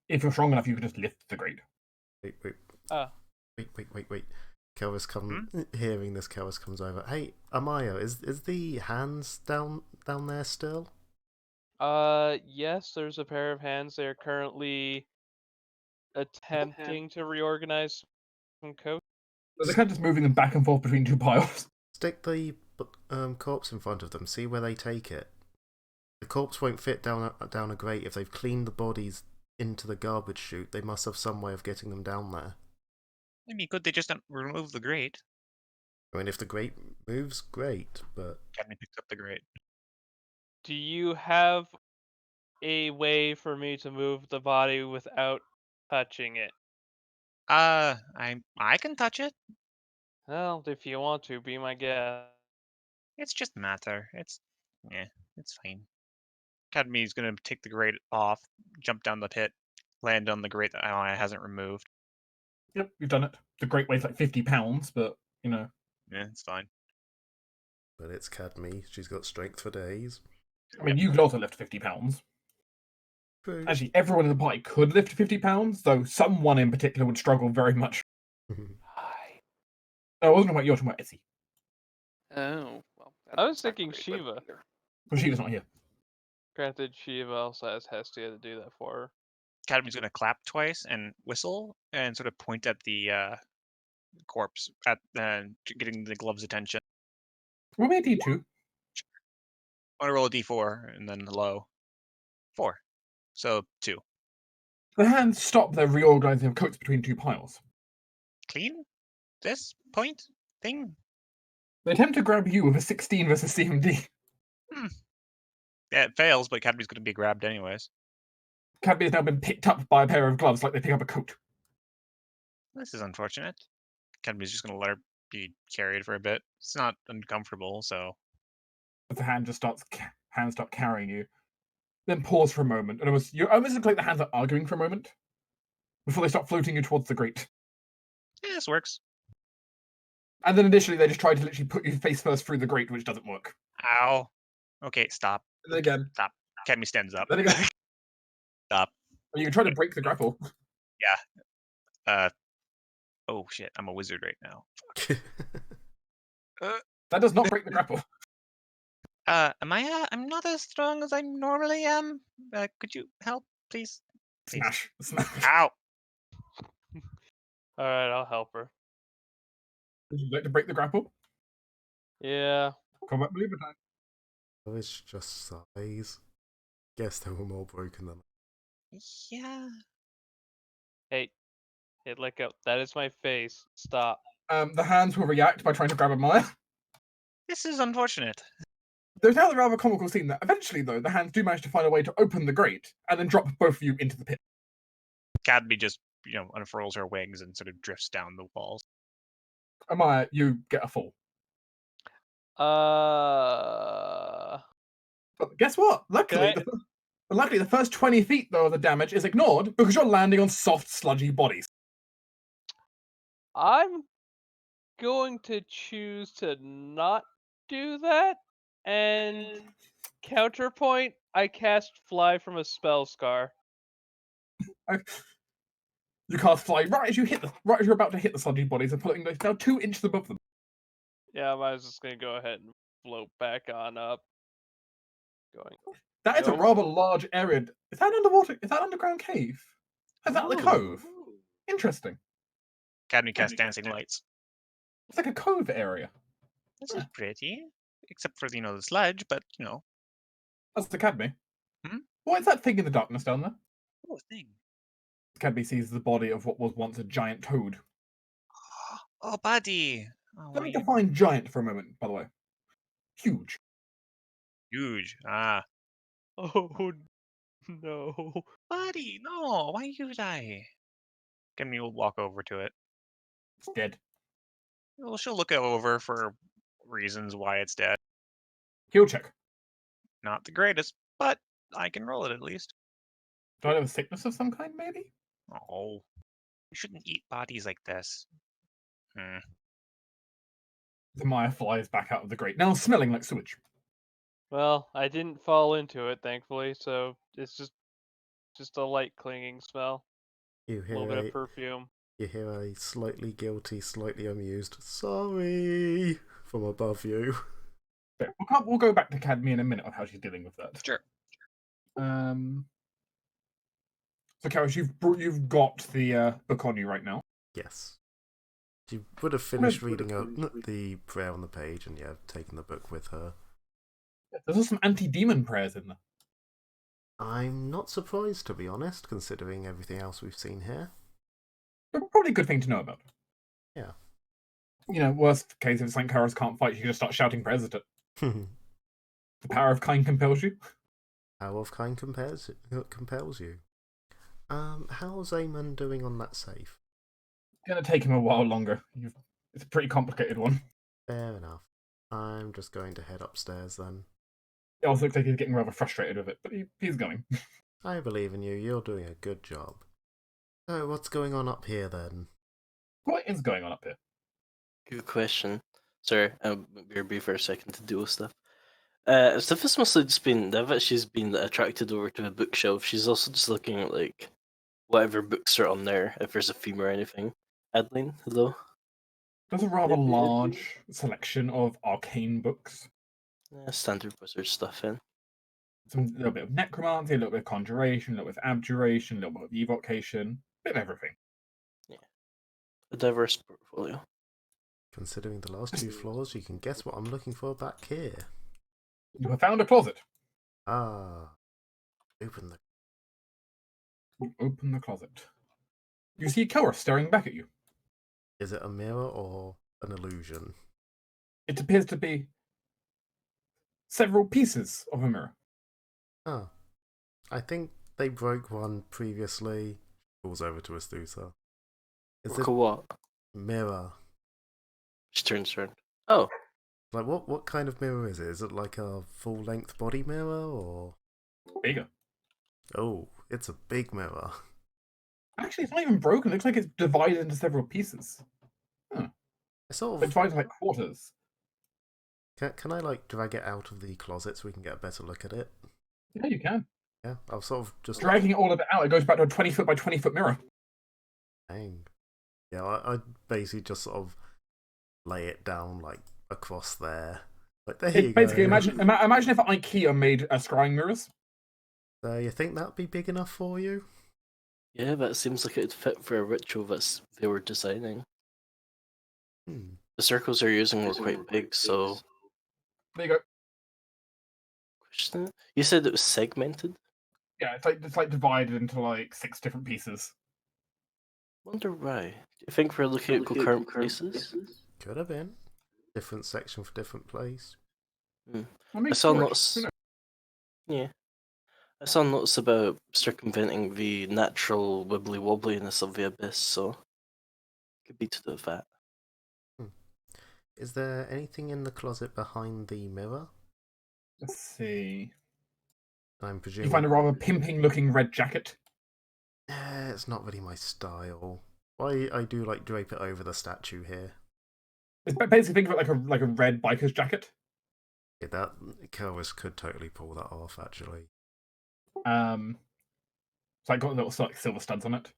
[SPEAKER 1] if you're strong enough, you could just lift the grate.
[SPEAKER 3] Wait.
[SPEAKER 5] Ah.
[SPEAKER 3] Wait. Kelvis hearing this, Kelvis comes over. Hey, Amaya, is the hands down there still?
[SPEAKER 5] Yes, there's a pair of hands. They're currently attempting to reorganize some code.
[SPEAKER 1] So they're kind of just moving them back and forth between 2 piles.
[SPEAKER 3] Stick the corpse in front of them. See where they take it. The corpse won't fit down a grate. If they've cleaned the bodies into the garbage chute, they must have some way of getting them down there.
[SPEAKER 2] I mean, could they just remove the grate?
[SPEAKER 3] I mean, if the grate moves, great, but
[SPEAKER 2] Cabby picks up the grate.
[SPEAKER 5] Do you have a way for me to move the body without touching it?
[SPEAKER 2] I can touch it.
[SPEAKER 5] Well, if you want to, be my guest.
[SPEAKER 2] It's just matter. It's fine. Cadme's gonna take the grate off, jump down the pit, land on the grate that Amaya hasn't removed.
[SPEAKER 1] Yep, you've done it. The grate weighs like 50 pounds, but, you know.
[SPEAKER 2] Yeah, it's fine.
[SPEAKER 3] it's Cadme. She's got strength for days.
[SPEAKER 1] I mean, you could also lift 50 pounds.
[SPEAKER 3] True.
[SPEAKER 1] Actually, everyone in the party could lift 50 pounds, though someone in particular would struggle very much.
[SPEAKER 6] Hi.
[SPEAKER 1] Oh, I wasn't talking about you, I was talking about Essie.
[SPEAKER 6] Oh, well.
[SPEAKER 5] I was
[SPEAKER 6] that's not
[SPEAKER 5] thinking
[SPEAKER 6] great, but
[SPEAKER 5] Shiva.
[SPEAKER 6] either.
[SPEAKER 1] But Shiva's not here.
[SPEAKER 5] Granted, Shiva also has Hestia to do that for her.
[SPEAKER 2] Cadme's gonna clap twice and whistle and sort of point at the corpse at getting the glove's attention.
[SPEAKER 1] Roll me a d2.
[SPEAKER 2] I'm gonna roll a d4 and then low. 4. So 2.
[SPEAKER 1] The hands stop their reorganizing of coats between 2 piles.
[SPEAKER 2] Clean? This point thing?
[SPEAKER 1] They attempt to grab you with a 16 versus CMD.
[SPEAKER 2] Yeah, it fails, but Cadme's gonna be grabbed anyways.
[SPEAKER 1] Cadby has now been picked up by a pair of gloves like they pick up a coat.
[SPEAKER 2] This is unfortunate. Cadme's just gonna let her be carried for a bit. It's not uncomfortable, so
[SPEAKER 1] As the hand just hands start carrying you. Then pause for a moment, and you almost look like the hands are arguing for a moment before they start floating you towards the grate.
[SPEAKER 2] yeah, this works.
[SPEAKER 1] And then initially they just try to literally put you face first through the grate, which doesn't work.
[SPEAKER 2] Ow. Okay, stop.
[SPEAKER 1] And then again,
[SPEAKER 2] Stop. Cadmy stands up.
[SPEAKER 1] then again.
[SPEAKER 2] Stop.
[SPEAKER 1] Or you can try to break the grapple.
[SPEAKER 2] Oh shit, I'm a wizard right now.
[SPEAKER 1] That does not break the grapple.
[SPEAKER 2] I'm not as strong as I normally am. Could you help, please? Please.
[SPEAKER 1] Smash.
[SPEAKER 2] Ow.
[SPEAKER 5] Alright, I'll help her.
[SPEAKER 1] Would you like to break the grapple?
[SPEAKER 5] Yeah.
[SPEAKER 1] Combat maneuver time.
[SPEAKER 3] Oh, it's just size. Guess they were more broken than.
[SPEAKER 2] Yeah.
[SPEAKER 5] Hey, let go. That is my face. Stop.
[SPEAKER 1] The hands will react by trying to grab a Maya.
[SPEAKER 2] This is unfortunate.
[SPEAKER 1] There's now the rather comical scene that eventually, though, the hands do manage to find a way to open the grate and then drop both of you into the pit.
[SPEAKER 2] Cadby just, unfurls her wings and sort of drifts down the walls.
[SPEAKER 1] Amaya, you get a fall. But guess what? Luckily, the first 20 feet, though, of the damage is ignored because you're landing on soft, sludgy bodies.
[SPEAKER 5] I'm going to choose to not do that, and counterpoint, I cast Fly from a spell scar.
[SPEAKER 1] You cast Fly right as you're about to hit the sludgy bodies and floating now 2 inches above them.
[SPEAKER 5] Yeah, I was just gonna go ahead and float back on up. Going.
[SPEAKER 1] That is a
[SPEAKER 5] Nope.
[SPEAKER 1] rather large area. Is that underwater? Is that underground cave? Is that the cove? Interesting.
[SPEAKER 2] Cadby casts dancing lights.
[SPEAKER 1] It's like a cove area.
[SPEAKER 2] This is pretty. Except for, the sledge, but,
[SPEAKER 1] That's the Academy.
[SPEAKER 2] Hmm?
[SPEAKER 1] What is that thing in the darkness down there?
[SPEAKER 2] Oh, thing.
[SPEAKER 1] Academy sees the body of what was once a giant toad.
[SPEAKER 2] Oh, buddy. Oh,
[SPEAKER 1] Let me define giant for a moment, by the way. Huge.
[SPEAKER 2] huge. Ah.
[SPEAKER 5] Oh no.
[SPEAKER 2] Buddy, no. Why you die? Cadby will walk over to it.
[SPEAKER 1] It's dead.
[SPEAKER 2] Well, she'll look it over for reasons why it's dead.
[SPEAKER 1] Heal check.
[SPEAKER 2] Not the greatest, but I can roll it at least.
[SPEAKER 1] Do I have a sickness of some kind, maybe?
[SPEAKER 2] Oh. You shouldn't eat bodies like this.
[SPEAKER 1] The Maya flies back out of the grate, now smelling like sewage.
[SPEAKER 5] Well, I didn't fall into it, thankfully, so it's just a light clinging smell.
[SPEAKER 3] You
[SPEAKER 5] A little
[SPEAKER 3] hear
[SPEAKER 5] bit of perfume.
[SPEAKER 3] you hear a slightly guilty, slightly amused "sorry" from above you.
[SPEAKER 1] But we'll go back to Cadme in a minute on how she's dealing with that.
[SPEAKER 2] Sure.
[SPEAKER 1] So, Karis, you've got the book on you right now.
[SPEAKER 3] Yes. She would have finished reading the prayer on the page and taken the book with her.
[SPEAKER 1] There's also some anti-demon prayers in there.
[SPEAKER 3] I'm not surprised, to be honest, considering everything else we've seen here.
[SPEAKER 1] But probably a good thing to know about.
[SPEAKER 3] Yeah.
[SPEAKER 1] Worst case, if St. Karis can't fight, you can just start shouting prayers at it. The power of kind compels you.
[SPEAKER 3] Power of kind compels you. How's Eamon doing on that save?
[SPEAKER 1] It's going to take him a while longer. It's a pretty complicated one.
[SPEAKER 3] Fair enough. I'm just going to head upstairs then.
[SPEAKER 1] It also looks like he's getting rather frustrated with it, but he's going.
[SPEAKER 3] I believe in you. You're doing a good job. So, what's going on up here then?
[SPEAKER 1] What is going on up here?
[SPEAKER 4] Good question. Sorry, I'll be for a second to deal with stuff. Steph's mostly just she's been attracted over to a bookshelf. She's also just looking at, like, whatever books are on there, if there's a theme or anything. Adeline, hello?
[SPEAKER 1] There's a rather large selection of arcane books.
[SPEAKER 4] Standard wizard stuff in.
[SPEAKER 1] A little bit of necromancy, a little bit of conjuration, a little bit of abjuration, a little bit of evocation, a bit of everything.
[SPEAKER 4] Yeah. A diverse portfolio.
[SPEAKER 3] Considering the last 2 floors, you can guess what I'm looking for back here.
[SPEAKER 1] You have found a closet.
[SPEAKER 3] Ah. Open
[SPEAKER 1] the closet. You see Kelra staring back at you.
[SPEAKER 3] Is it a mirror or an illusion?
[SPEAKER 1] It appears to be several pieces of a mirror.
[SPEAKER 3] Oh. I think they broke one previously. Falls over to Astusa. Is it
[SPEAKER 4] what?
[SPEAKER 3] mirror?
[SPEAKER 4] She turns around. Oh,
[SPEAKER 3] Like, what kind of mirror is it? Is it like a full-length body mirror, or...
[SPEAKER 1] Bigger.
[SPEAKER 3] Oh, it's a big mirror.
[SPEAKER 1] Actually, it's not even broken. It looks like it's divided into several pieces.
[SPEAKER 3] I sort
[SPEAKER 1] It's
[SPEAKER 3] of...
[SPEAKER 1] divided like quarters.
[SPEAKER 3] Can I, like, drag it out of the closet so we can get a better look at it?
[SPEAKER 1] Yeah, you can.
[SPEAKER 3] Yeah, I'll sort of just...
[SPEAKER 1] Dragging all of it out, it goes back to a 20-foot by 20-foot mirror.
[SPEAKER 3] Dang. Yeah, I basically just sort of lay it down, like, across there. Like, there you
[SPEAKER 1] Basically,
[SPEAKER 3] go.
[SPEAKER 1] imagine if IKEA made scrying mirrors.
[SPEAKER 3] So you think that'd be big enough for you?
[SPEAKER 4] yeah, that seems like it'd fit for a ritual they were designing.
[SPEAKER 3] Hmm.
[SPEAKER 4] The circles they're using were quite big, so...
[SPEAKER 1] There you go.
[SPEAKER 4] Question? You said it was segmented?
[SPEAKER 1] Yeah, it's like divided into like 6 different pieces.
[SPEAKER 4] Wonder why. Do you think we're looking at concurrent places?
[SPEAKER 3] Could have been. Different section for different place.
[SPEAKER 1] That
[SPEAKER 4] I
[SPEAKER 1] makes
[SPEAKER 4] saw
[SPEAKER 1] storage.
[SPEAKER 4] notes.
[SPEAKER 1] Who knows?
[SPEAKER 4] Yeah. I saw notes about circumventing the natural wibbly wobbliness of the abyss, so could be to do with that.
[SPEAKER 3] Is there anything in the closet behind the mirror?
[SPEAKER 1] Let's see.
[SPEAKER 3] I'm
[SPEAKER 1] You
[SPEAKER 3] presuming...
[SPEAKER 1] find a rather pimping-looking red jacket.
[SPEAKER 3] It's not really my style. I do like drape it over the statue here.
[SPEAKER 1] It's basically think of it like a red biker's jacket.
[SPEAKER 3] Yeah, that Kelvis could totally pull that off, actually.
[SPEAKER 1] It's like got little like silver studs on it.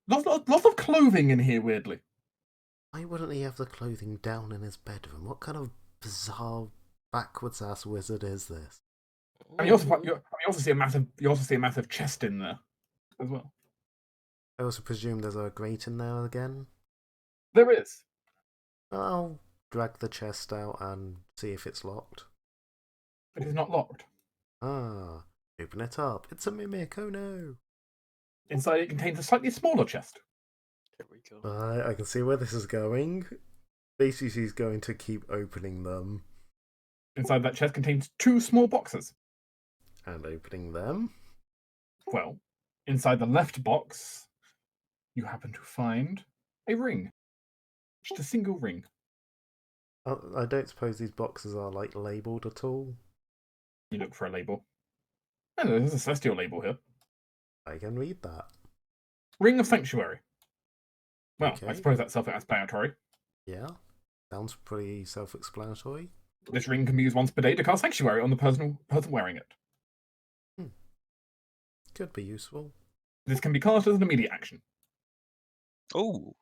[SPEAKER 1] Lots of clothing in here, weirdly.
[SPEAKER 3] Why wouldn't he have the clothing down in his bedroom? What kind of bizarre, backwards ass wizard is this?
[SPEAKER 1] And you also see a massive chest in there as well.
[SPEAKER 3] I also presume there's a grate in there again.
[SPEAKER 1] There is.
[SPEAKER 3] I'll drag the chest out and see if it's locked.
[SPEAKER 1] It is not locked.
[SPEAKER 3] Ah, open it up. It's a mimic, oh no!
[SPEAKER 1] Inside it contains a slightly smaller chest.
[SPEAKER 4] There we go.
[SPEAKER 3] I can see where this is going. Basically, she's going to keep opening them.
[SPEAKER 1] Inside that chest contains 2 small boxes.
[SPEAKER 3] And opening them.
[SPEAKER 1] Well, inside the left box, you happen to find a ring. Just a single ring.
[SPEAKER 3] I don't suppose these boxes are, like, labelled at all.
[SPEAKER 1] You look for a label. Oh, there's a celestial label here.
[SPEAKER 3] I can read that.
[SPEAKER 1] Ring of Sanctuary. Well,
[SPEAKER 3] Okay.
[SPEAKER 1] I suppose that's self-explanatory.
[SPEAKER 3] Yeah, sounds pretty self-explanatory.
[SPEAKER 1] This ring can be used once per day to cast Sanctuary on the person wearing it.
[SPEAKER 3] Could be useful.
[SPEAKER 1] This can be cast as an immediate action.
[SPEAKER 2] Oh,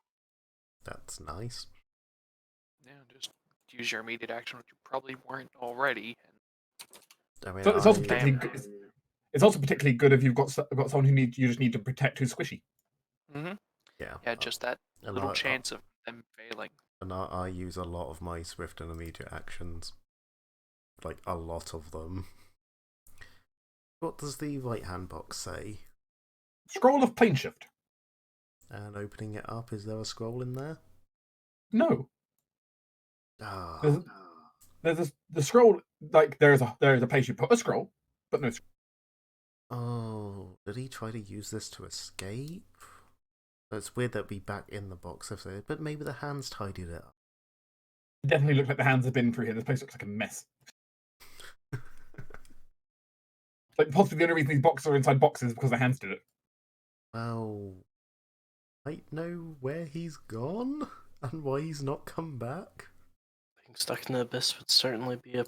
[SPEAKER 3] That's nice.
[SPEAKER 6] Yeah, just use your immediate action, which you probably weren't already.
[SPEAKER 3] I mean,
[SPEAKER 1] So it's also
[SPEAKER 3] I-
[SPEAKER 1] particularly good. It's also particularly good if you've got someone you just need to protect who's squishy.
[SPEAKER 3] yeah,
[SPEAKER 6] Yeah, just that
[SPEAKER 3] and
[SPEAKER 6] little
[SPEAKER 3] I-
[SPEAKER 6] chance of them failing.
[SPEAKER 3] And I use a lot of my swift and immediate actions. Like, a lot of them. What does the right-hand box say?
[SPEAKER 1] Scroll of Plane Shift.
[SPEAKER 3] And opening it up, is there a scroll in there?
[SPEAKER 1] No.
[SPEAKER 3] Ah,
[SPEAKER 1] There's the scroll. Like there is a place you put a scroll, but no.
[SPEAKER 3] oh, did he try to use this to escape? It's weird that'd be back in the box, but maybe the hands tidied it up.
[SPEAKER 1] It definitely looks like the hands have been through here. This place looks like a mess. Like possibly the only reason these boxes are inside boxes is because the hands did it.
[SPEAKER 3] Well, I know where he's gone and why he's not come back.
[SPEAKER 4] Being stuck in the abyss would certainly be a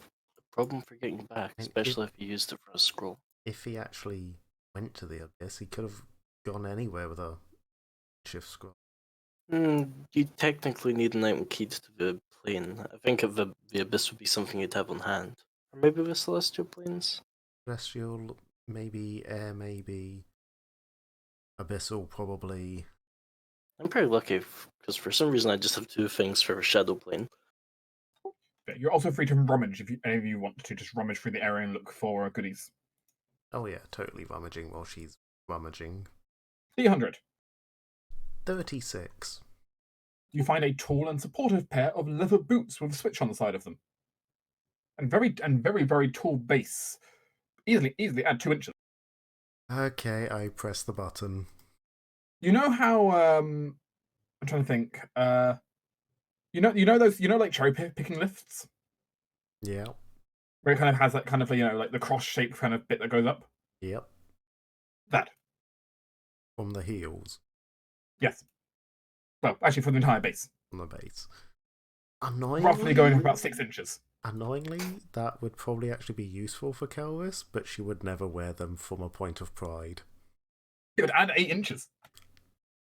[SPEAKER 4] problem for getting back,
[SPEAKER 3] And
[SPEAKER 4] especially if you used it for a scroll.
[SPEAKER 3] If he actually went to the abyss, he could have gone anywhere with a shift scroll.
[SPEAKER 4] You technically need an item keyed to the plane. I think of the abyss would be something you'd have on hand. Or maybe the celestial planes?
[SPEAKER 3] Celestial, maybe air, maybe abyssal, probably.
[SPEAKER 4] I'm pretty lucky, because for some reason I just have 2 things for shadow plane.
[SPEAKER 1] But you're also free to rummage if any of you want to just rummage through the area and look for goodies.
[SPEAKER 3] Oh yeah, totally rummaging while she's rummaging.
[SPEAKER 1] 300.
[SPEAKER 3] 36.
[SPEAKER 1] You find a tall and supportive pair of leather boots with a switch on the side of them, and very tall base. Easily add 2 inches.
[SPEAKER 3] Okay, I press the button.
[SPEAKER 1] You know how I'm trying to think. Like cherry picking lifts,
[SPEAKER 3] Yeah.
[SPEAKER 1] where it kind of has that kind of like the cross shaped kind of bit that goes up.
[SPEAKER 3] Yep.
[SPEAKER 1] That,
[SPEAKER 3] From the heels,
[SPEAKER 1] yes. Well, actually, for the entire base,
[SPEAKER 3] on the base.
[SPEAKER 1] roughly going up about 6 inches.
[SPEAKER 3] Annoyingly, that would probably actually be useful for Kelris, but she would never wear them from a point of pride.
[SPEAKER 1] It would add 8 inches.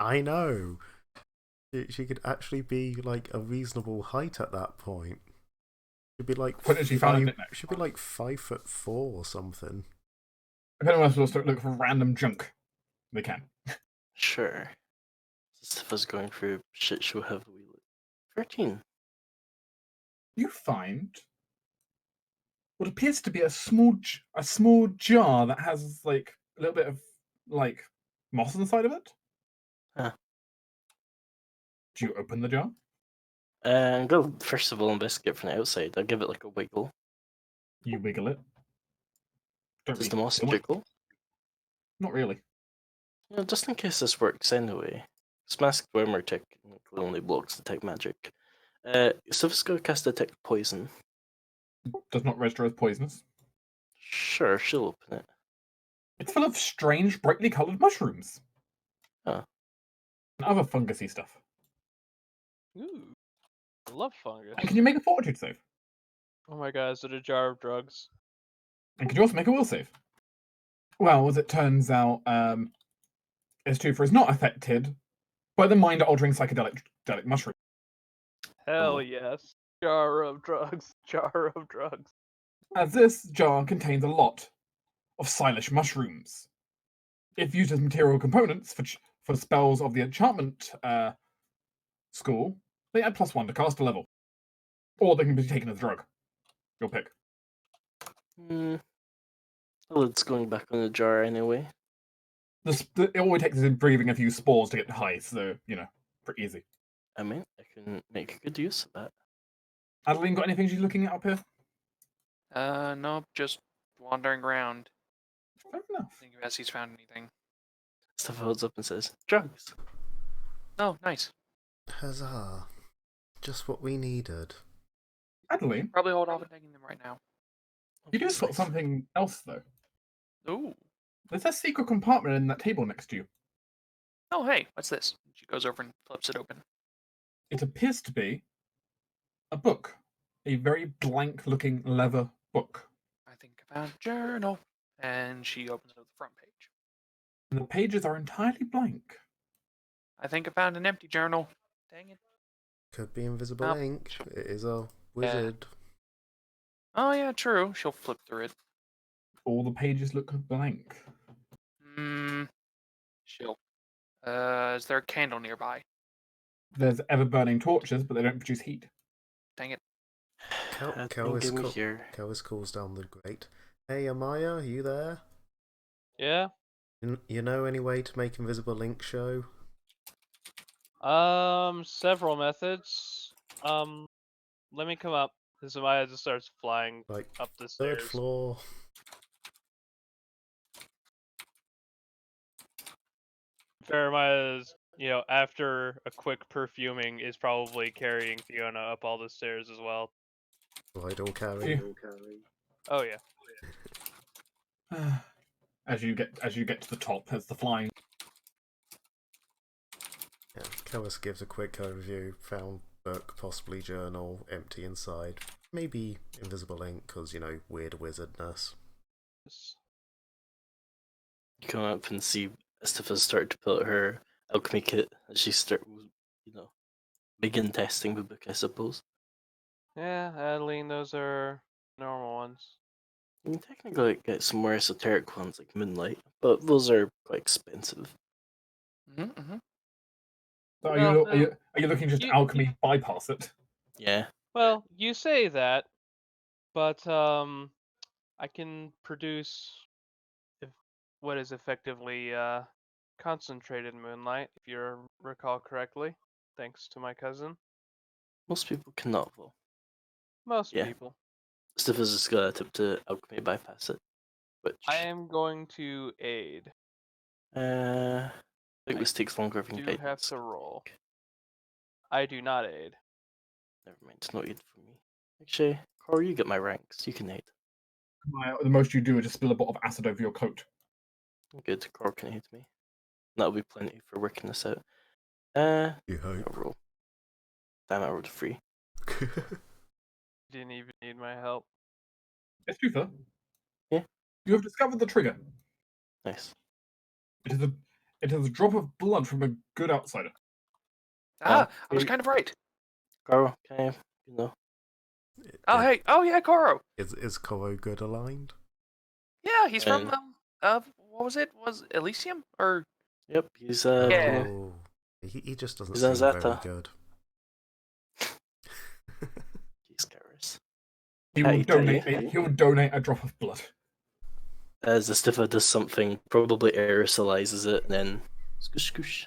[SPEAKER 3] I know. She could actually be like a reasonable height at that point. She'd be like
[SPEAKER 1] What did she found in it next?
[SPEAKER 3] She'd be like 5'4" or something.
[SPEAKER 1] If anyone else wants to look for random junk, they can.
[SPEAKER 4] Sure. Stuff is going through shit show heavily. 13.
[SPEAKER 1] You find what appears to be a small jar that has like a little bit of like moss inside of it.
[SPEAKER 4] Huh.
[SPEAKER 1] Do you open the jar?
[SPEAKER 4] I'm gonna first of all investigate from the outside. I'll give it like a wiggle.
[SPEAKER 1] You wiggle it. Don't
[SPEAKER 4] Does
[SPEAKER 1] really
[SPEAKER 4] the moss
[SPEAKER 1] feel it.
[SPEAKER 4] jiggle?
[SPEAKER 1] Not really.
[SPEAKER 4] You know, just in case this works anyway. This masked wormer technically only blocks detect magic. Stuff's gonna cast detect poison.
[SPEAKER 1] Does not register as poisonous.
[SPEAKER 4] Sure, she'll open it.
[SPEAKER 1] It's full of strange, brightly coloured mushrooms.
[SPEAKER 4] Huh.
[SPEAKER 1] And other fungusy stuff.
[SPEAKER 5] Ooh, I love fungus.
[SPEAKER 1] And can you make a fortitude save?
[SPEAKER 5] Oh my god, is it a jar of drugs?
[SPEAKER 1] And can you also make a will save? Well, as it turns out, S2 is not affected by the mind-altering psychedelic mushroom.
[SPEAKER 5] Hell yes. Jar of drugs. Jar of drugs.
[SPEAKER 1] As this jar contains a lot of Silish mushrooms. If used as material components for spells of the enchantment school, they add +1 to caster level. Or they can be taken as a drug. Your pick.
[SPEAKER 4] Well, it's going back on the jar anyway.
[SPEAKER 1] All it takes is breathing a few spores to get high, so, pretty easy.
[SPEAKER 4] I mean, I can make good use of that.
[SPEAKER 1] Adeline, got anything she's looking at up here?
[SPEAKER 6] Nope, just wandering around.
[SPEAKER 1] Fair enough.
[SPEAKER 6] Think if Essie's found anything.
[SPEAKER 4] Stuff holds up and says, drugs.
[SPEAKER 6] Oh, nice.
[SPEAKER 3] Huzzah. Just what we needed.
[SPEAKER 1] Adeline,
[SPEAKER 6] Probably hold off on taking them right now.
[SPEAKER 1] you do spot
[SPEAKER 4] Nice.
[SPEAKER 1] something else, though.
[SPEAKER 6] Ooh.
[SPEAKER 1] There's a secret compartment in that table next to you.
[SPEAKER 6] Oh, hey, what's this? She goes over and flips it open.
[SPEAKER 1] It appears to be a book. A very blank-looking leather book.
[SPEAKER 6] I think I found a journal. And she opens it to the front page.
[SPEAKER 1] And the pages are entirely blank.
[SPEAKER 6] I think I found an empty journal. Dang it.
[SPEAKER 3] Could be invisible
[SPEAKER 6] Nope.
[SPEAKER 3] ink. It is a wizard.
[SPEAKER 6] Oh, yeah, true. She'll flip through it.
[SPEAKER 1] All the pages look blank.
[SPEAKER 6] She'll. Is there a candle nearby?
[SPEAKER 1] There's ever-burning torches, but they don't produce heat.
[SPEAKER 6] Dang it.
[SPEAKER 3] Kelris calls down the grate. Hey, Amaya, are you there?
[SPEAKER 5] Yeah?
[SPEAKER 3] You know any way to make invisible ink show?
[SPEAKER 5] Several methods. Let me come up. Maya just starts flying
[SPEAKER 3] Like,
[SPEAKER 5] up the stairs.
[SPEAKER 3] 3rd floor.
[SPEAKER 5] Jeremiah's, after a quick perfuming, is probably carrying Fiona up all the stairs as well.
[SPEAKER 3] Bridal carry.
[SPEAKER 5] Oh yeah.
[SPEAKER 1] As you get to the top, as the flying.
[SPEAKER 3] Yeah, Kelris gives a quick overview. Found book, possibly journal, empty inside. Maybe invisible ink, because, weird wizardness.
[SPEAKER 4] You come up and see Estefan start to pull out her alchemy kit as she begin testing the book, I suppose.
[SPEAKER 5] Yeah, Adeline, those are normal ones.
[SPEAKER 4] You can technically get some more esoteric ones like Moonlight, but those are quite expensive.
[SPEAKER 6] Mm-hmm.
[SPEAKER 1] So
[SPEAKER 5] Well,
[SPEAKER 1] are you looking just alchemy bypass it?
[SPEAKER 4] Yeah.
[SPEAKER 5] Well, you say that, but I can produce what is effectively concentrated moonlight, if you recall correctly, thanks to my cousin.
[SPEAKER 4] Most people cannot, though.
[SPEAKER 5] Most
[SPEAKER 4] Yeah.
[SPEAKER 5] people.
[SPEAKER 4] Steph is just gonna attempt to alchemy bypass it. Which
[SPEAKER 5] I am going to aid.
[SPEAKER 4] I think this takes longer than
[SPEAKER 5] You
[SPEAKER 4] guidance.
[SPEAKER 5] have to roll. I do not aid.
[SPEAKER 4] Never mind, it's no aid for me. Actually, Cor, you get my ranks. You can aid.
[SPEAKER 1] The most you do is just spill a bottle of acid over your coat.
[SPEAKER 4] Good, Cor can aid me. That'll be plenty for working this out.
[SPEAKER 3] You
[SPEAKER 4] I'll
[SPEAKER 3] hope.
[SPEAKER 4] roll. Damn, I rolled a 3.
[SPEAKER 5] Didn't even need my help.
[SPEAKER 1] It's true, sir.
[SPEAKER 4] Yeah.
[SPEAKER 1] You have discovered the trigger.
[SPEAKER 4] Nice.
[SPEAKER 1] It is a drop of blood from a good outsider.
[SPEAKER 6] I was kind of right.
[SPEAKER 4] Cor, can I,
[SPEAKER 6] Oh, hey. Oh, yeah, Koro.
[SPEAKER 3] Is Koro good aligned?
[SPEAKER 6] Yeah, he's from,
[SPEAKER 4] And-
[SPEAKER 6] what was it? Was it Elysium? Or,
[SPEAKER 4] Yep, he's
[SPEAKER 6] Yeah.
[SPEAKER 3] Oh, he just doesn't
[SPEAKER 4] He's on
[SPEAKER 3] seem very
[SPEAKER 4] Zeta.
[SPEAKER 3] good.
[SPEAKER 4] he's Garrus.
[SPEAKER 1] He
[SPEAKER 4] Hey,
[SPEAKER 1] will donate.
[SPEAKER 4] hey.
[SPEAKER 1] He will donate a drop of blood.
[SPEAKER 4] As Istifa does something, probably aerosolizes it, and then scoosh scoosh.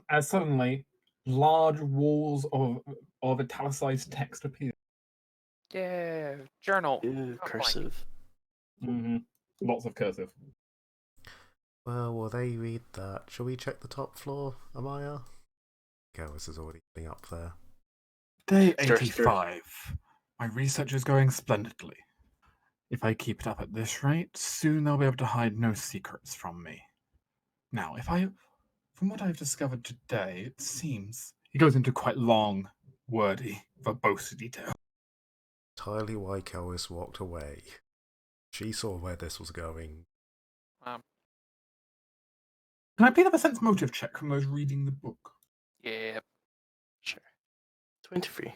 [SPEAKER 1] As suddenly, large walls of italicized text appear.
[SPEAKER 6] yeah, journal.
[SPEAKER 4] Ooh,
[SPEAKER 6] Not blank.
[SPEAKER 4] cursive.
[SPEAKER 1] Mm-hmm. Lots of cursive.
[SPEAKER 3] Well, will they read that? Shall we check the top floor, Amaya? Garrus is already getting up there.
[SPEAKER 1] Day
[SPEAKER 4] Sure,
[SPEAKER 1] 85. My research is going splendidly. If I keep it up at this rate, soon they'll be able to hide no secrets from me. Now, from what I've discovered today, it seems he goes into quite long, wordy, verbose detail.
[SPEAKER 3] Entirely why Garrus walked away. She saw where this was going.
[SPEAKER 1] Can I please have a sense motive check from those reading the book?
[SPEAKER 6] Yeah,
[SPEAKER 4] Sure. 23.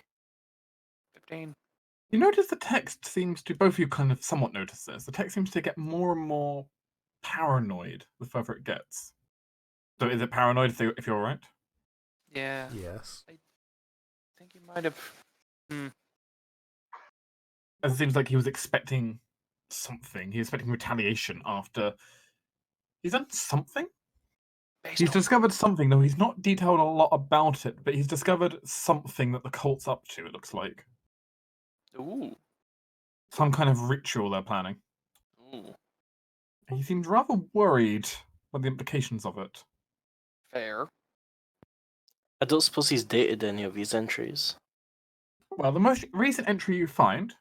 [SPEAKER 6] 15.
[SPEAKER 1] You notice the text seems to, both of you kind of somewhat notice this, the text seems to get more and more paranoid the further it gets. So is it paranoid if you're right?
[SPEAKER 6] Yeah.
[SPEAKER 3] Yes.
[SPEAKER 6] I think he might have.
[SPEAKER 1] As it seems like he was expecting something. He was expecting retaliation after he's done something.
[SPEAKER 6] Based
[SPEAKER 1] He's
[SPEAKER 6] on-
[SPEAKER 1] discovered something, though he's not detailed a lot about it, but he's discovered something that the cult's up to, it looks like.
[SPEAKER 6] Ooh.
[SPEAKER 1] Some kind of ritual they're planning.
[SPEAKER 6] Ooh.
[SPEAKER 1] And he seems rather worried about the implications of it.
[SPEAKER 6] Fair.
[SPEAKER 4] I don't suppose he's dated any of these entries.
[SPEAKER 1] Well, the most recent entry you find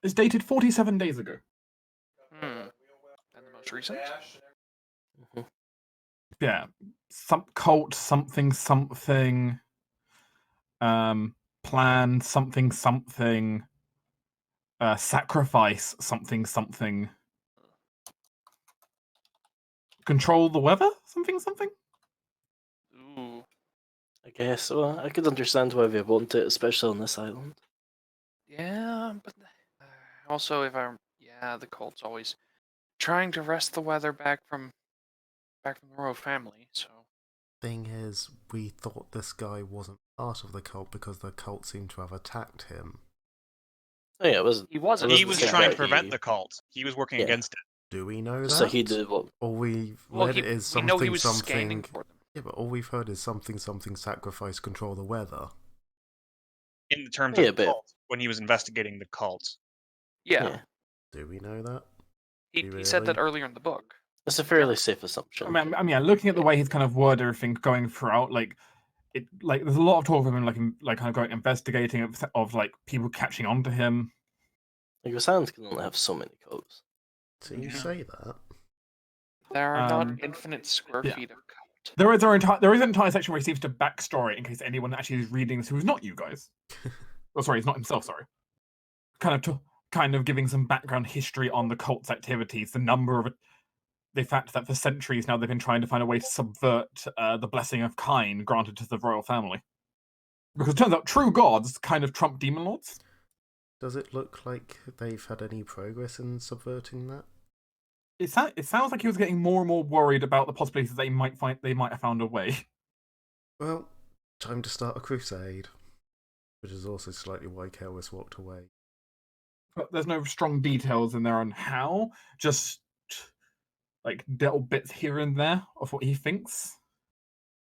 [SPEAKER 1] is dated 47 days ago.
[SPEAKER 6] And the most recent?
[SPEAKER 4] Mm-hmm.
[SPEAKER 1] Yeah. Some cult, something, plan, something, sacrifice, something. Control the weather, something.
[SPEAKER 6] Ooh.
[SPEAKER 4] I guess. Well, I could understand why they want it, especially on this island.
[SPEAKER 6] Yeah, but also the cult's always trying to wrest the weather back from the royal family. So
[SPEAKER 3] Thing is, we thought this guy wasn't part of the cult because the cult seemed to have attacked him.
[SPEAKER 4] Oh yeah, it was.
[SPEAKER 6] he wasn't.
[SPEAKER 2] He was
[SPEAKER 4] saying
[SPEAKER 2] trying
[SPEAKER 4] that
[SPEAKER 2] to prevent
[SPEAKER 4] he-
[SPEAKER 2] the cult. He was working
[SPEAKER 4] Yeah.
[SPEAKER 2] against it.
[SPEAKER 3] Do we know that?
[SPEAKER 4] So he did what?
[SPEAKER 3] All we've
[SPEAKER 6] Well,
[SPEAKER 3] read is
[SPEAKER 6] we
[SPEAKER 3] something,
[SPEAKER 6] know he was scanning
[SPEAKER 3] something.
[SPEAKER 6] for them.
[SPEAKER 3] Yeah, but all we've heard is something, sacrifice, control the weather.
[SPEAKER 2] In the terms
[SPEAKER 4] Yeah,
[SPEAKER 2] of the
[SPEAKER 4] but-
[SPEAKER 2] cult, when he was investigating the cult.
[SPEAKER 6] Yeah,
[SPEAKER 3] Do we know that?
[SPEAKER 6] he said that
[SPEAKER 3] really?
[SPEAKER 6] earlier in the book.
[SPEAKER 4] It's a fairly safe assumption.
[SPEAKER 1] I mean, yeah, looking at the way he's kind of worded everything going throughout, there's a lot of talk of him kind of going investigating of like people catching on to him.
[SPEAKER 4] Like, the island can only have so many codes.
[SPEAKER 3] So you
[SPEAKER 6] Yeah.
[SPEAKER 3] say that?
[SPEAKER 6] There are
[SPEAKER 1] Um,
[SPEAKER 6] not infinite square
[SPEAKER 1] yeah.
[SPEAKER 6] feet of cult.
[SPEAKER 1] There is an entire section where he seems to backstory in case anyone actually is reading this who's not you guys. Oh, sorry, he's not himself. Sorry. Kind of giving some background history on the cult's activities, the fact that for centuries now they've been trying to find a way to subvert the blessing of Kine granted to the royal family. Because it turns out true gods kind of trump demon lords.
[SPEAKER 3] Does it look like they've had any progress in subverting that?
[SPEAKER 1] It sounds like he was getting more and more worried about the possibilities that they might have found a way.
[SPEAKER 3] Well, time to start a crusade. Which is also slightly why Kelvis walked away.
[SPEAKER 1] But there's no strong details in there on how, just like little bits here and there of what he thinks.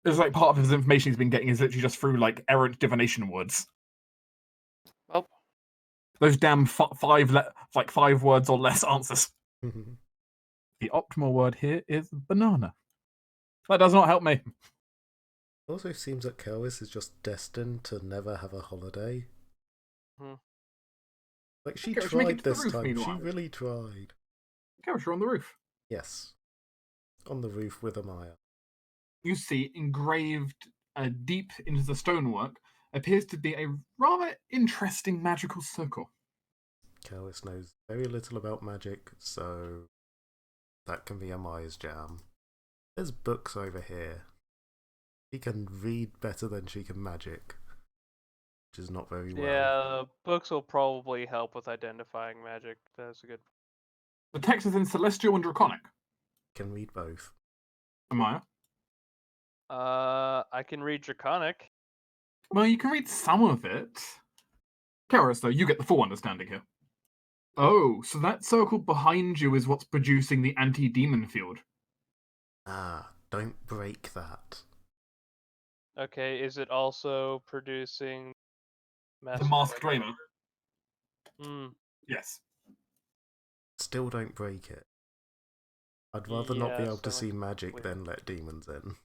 [SPEAKER 1] There's like part of his information he's been getting is literally just through like errant divination words.
[SPEAKER 6] Well,
[SPEAKER 1] Those damn 5 words or less answers. The optimal word here is banana. That does not help me.
[SPEAKER 3] Also seems that Kelvis is just destined to never have a holiday.
[SPEAKER 5] Hmm.
[SPEAKER 3] Like, she
[SPEAKER 1] Okay, we should make it
[SPEAKER 3] tried
[SPEAKER 1] to the
[SPEAKER 3] this
[SPEAKER 1] roof,
[SPEAKER 3] time. She
[SPEAKER 1] meanwhile.
[SPEAKER 3] really tried.
[SPEAKER 1] Garrus, you're on the roof.
[SPEAKER 3] Yes. On the roof with Amaya.
[SPEAKER 1] You see, engraved deep into the stonework, appears to be a rather interesting magical circle.
[SPEAKER 3] Kelvis knows very little about magic, so that can be Amaya's jam. There's books over here. She can read better than she can magic, which is not very well.
[SPEAKER 5] Yeah, books will probably help with identifying magic. That's a good.
[SPEAKER 1] The text is in Celestial and Draconic.
[SPEAKER 3] Can read both.
[SPEAKER 1] Amaya?
[SPEAKER 5] I can read Draconic.
[SPEAKER 1] Well, you can read some of it. Garrus, though, you get the full understanding here. Oh, so that circle behind you is what's producing the anti-demon field.
[SPEAKER 3] Ah, don't break that.
[SPEAKER 5] Okay, is it also producing
[SPEAKER 1] The Masked Rainer?
[SPEAKER 5] Hmm.
[SPEAKER 1] Yes.
[SPEAKER 3] Still don't break it. I'd rather not be able to see magic than let demons in.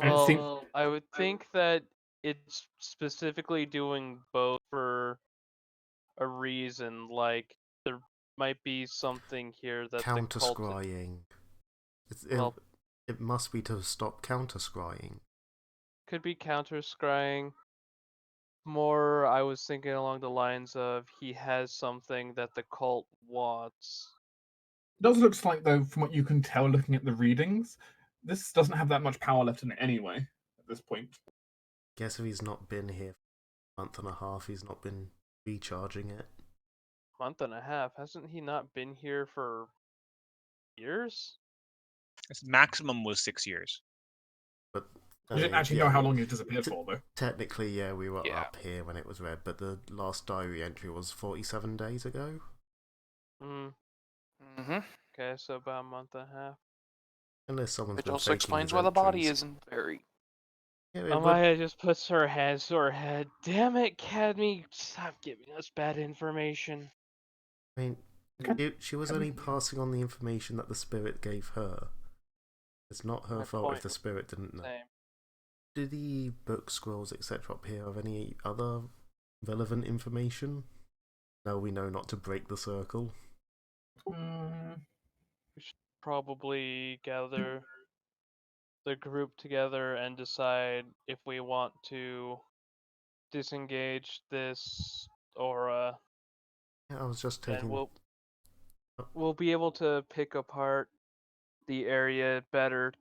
[SPEAKER 1] And it seems-
[SPEAKER 5] Well, I would think that it's specifically doing both for a reason. Like there might be something here that the cult.
[SPEAKER 3] Counter-scrying.
[SPEAKER 5] Well,
[SPEAKER 3] It must be to stop counter-scrying.
[SPEAKER 5] could be counter scrying. More, I was thinking along the lines of he has something that the cult wants.
[SPEAKER 1] It does look like, though, from what you can tell looking at the readings, this doesn't have that much power left in it anyway, at this point.
[SPEAKER 3] Guess if he's not been here for a month and a half, he's not been recharging it.
[SPEAKER 5] Month and a half. Hasn't he not been here for years?
[SPEAKER 2] Its maximum was 6 years.
[SPEAKER 3] But
[SPEAKER 1] You didn't actually know how long it disappeared for, though.
[SPEAKER 3] Technically, yeah, we were
[SPEAKER 6] Yeah.
[SPEAKER 3] up here when it was read, but the last diary entry was 47 days ago.
[SPEAKER 5] Hmm.
[SPEAKER 6] Mm-hmm.
[SPEAKER 5] Okay, so about a month and a half.
[SPEAKER 3] Unless someone's
[SPEAKER 6] Which
[SPEAKER 3] been
[SPEAKER 6] also
[SPEAKER 3] faking
[SPEAKER 6] explains
[SPEAKER 3] his
[SPEAKER 6] why the body
[SPEAKER 3] entries.
[SPEAKER 6] isn't buried.
[SPEAKER 3] Yeah, it would-
[SPEAKER 5] Amaya just puts her hands to her head. Damn it, Cadme, stop giving us bad information.
[SPEAKER 3] I mean, she was only passing on the information that the spirit gave her. It's not her
[SPEAKER 5] My
[SPEAKER 3] fault
[SPEAKER 5] point
[SPEAKER 3] if the spirit didn't know.
[SPEAKER 5] Same.
[SPEAKER 3] Do the book scrolls, etc. up here have any other relevant information? No, we know not to break the circle.
[SPEAKER 5] We should probably gather the group together and decide if we want to disengage this aura.
[SPEAKER 3] Yeah, I was just
[SPEAKER 5] And
[SPEAKER 3] taking.
[SPEAKER 5] we'll be able to pick apart the area better,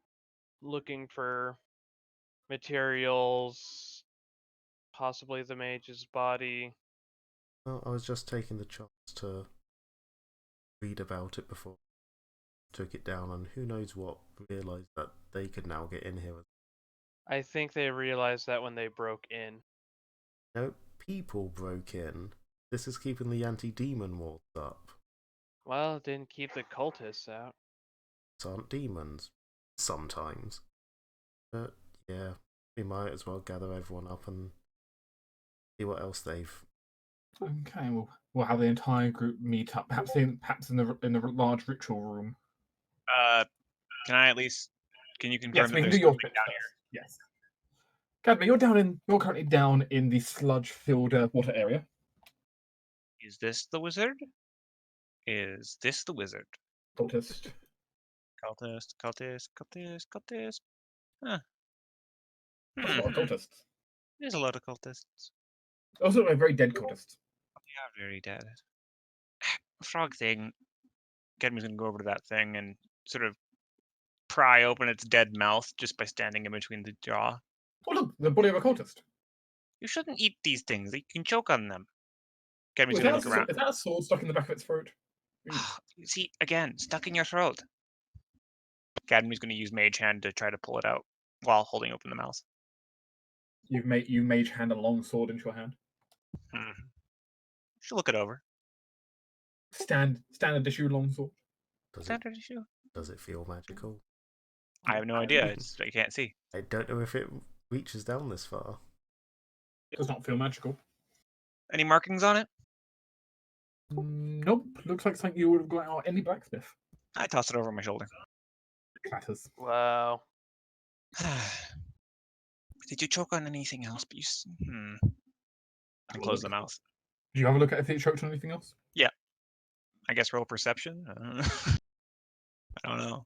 [SPEAKER 5] looking for materials, possibly the mage's body.
[SPEAKER 3] Well, I was just taking the chance to read about it before I took it down, and who knows what, realised that they could now get in here.
[SPEAKER 5] I think they realized that when they broke in.
[SPEAKER 3] No, people broke in. This is keeping the anti-demon wards up.
[SPEAKER 5] Well, it didn't keep the cultists out.
[SPEAKER 3] These aren't demons. Sometimes. But, yeah, we might as well gather everyone up and see what else they've...
[SPEAKER 1] Okay, we'll have the entire group meet up, perhaps in the large ritual room.
[SPEAKER 2] Can I at least? Can you confirm
[SPEAKER 1] Yes,
[SPEAKER 2] that
[SPEAKER 1] we can
[SPEAKER 2] there's
[SPEAKER 1] do your
[SPEAKER 2] something
[SPEAKER 1] bit
[SPEAKER 2] down
[SPEAKER 1] first.
[SPEAKER 2] here?
[SPEAKER 1] Yes. Cadme, you're currently down in the sludge-filled water area.
[SPEAKER 2] Is this the wizard? Is this the wizard?
[SPEAKER 1] Cultist.
[SPEAKER 2] Cultist. Huh.
[SPEAKER 1] That's a lot of cultists.
[SPEAKER 2] There's a lot of cultists.
[SPEAKER 1] Also, a very dead cultists.
[SPEAKER 2] They are very dead. Frog thing. Kedmi's gonna go over to that thing and sort of pry open its dead mouth just by standing in between the jaw.
[SPEAKER 1] Oh look, the body of a cultist.
[SPEAKER 2] You shouldn't eat these things. You can choke on them. Kedmi's
[SPEAKER 1] Is
[SPEAKER 2] gonna
[SPEAKER 1] that,
[SPEAKER 2] look around.
[SPEAKER 1] is that a sword stuck in the back of its throat?
[SPEAKER 2] See, again, stuck in your throat. Cadmy's going to use Mage Hand to try to pull it out while holding open the mouth.
[SPEAKER 1] You mage hand a long sword into your hand.
[SPEAKER 2] She'll look it over.
[SPEAKER 1] Standard issue long sword.
[SPEAKER 2] Standard issue.
[SPEAKER 3] Does it feel magical?
[SPEAKER 2] I have no idea. I can't see.
[SPEAKER 3] I don't know if it reaches down this far.
[SPEAKER 1] It does not feel magical.
[SPEAKER 2] Any markings on it?
[SPEAKER 1] Nope. Looks like something you would have got out any blacksmith.
[SPEAKER 2] I toss it over my shoulder.
[SPEAKER 1] Clatters.
[SPEAKER 5] Wow.
[SPEAKER 2] Did you choke on anything else? But and
[SPEAKER 1] Have a
[SPEAKER 2] close the
[SPEAKER 1] look.
[SPEAKER 2] mouth.
[SPEAKER 1] Do you have a look at if it choked on anything else?
[SPEAKER 2] I guess roll perception. I don't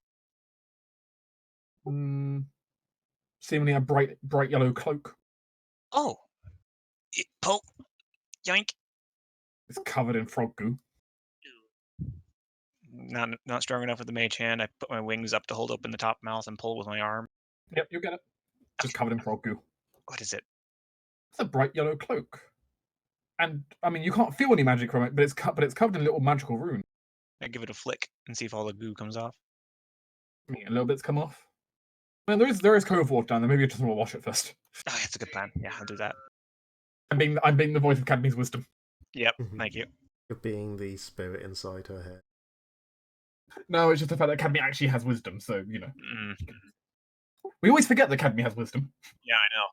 [SPEAKER 2] know.
[SPEAKER 1] Seemingly a bright yellow cloak.
[SPEAKER 2] Oh, pull, yoink.
[SPEAKER 1] It's covered in frog goo.
[SPEAKER 2] Not strong enough with the mage hand. I put my wings up to hold open the top mouth and pull with my arm.
[SPEAKER 1] Yep, you get it. Just covered in frog goo.
[SPEAKER 2] What is it?
[SPEAKER 1] It's a bright yellow cloak. And I mean, you can't feel any magic from it, but it's covered in little magical runes.
[SPEAKER 2] I give it a flick and see if all the goo comes off.
[SPEAKER 1] I mean, a little bit's come off. Well, there is cove water down there. Maybe you just want to wash it first.
[SPEAKER 2] Oh, that's a good plan. Yeah, I'll do that.
[SPEAKER 1] I'm being the voice of Cadmy's wisdom.
[SPEAKER 2] Yep, thank you.
[SPEAKER 3] You're being the spirit inside her head.
[SPEAKER 1] No, it's just the fact that Cadmy actually has wisdom. So
[SPEAKER 2] Mm,
[SPEAKER 1] we always forget that Cadmy has wisdom.
[SPEAKER 2] yeah, I know.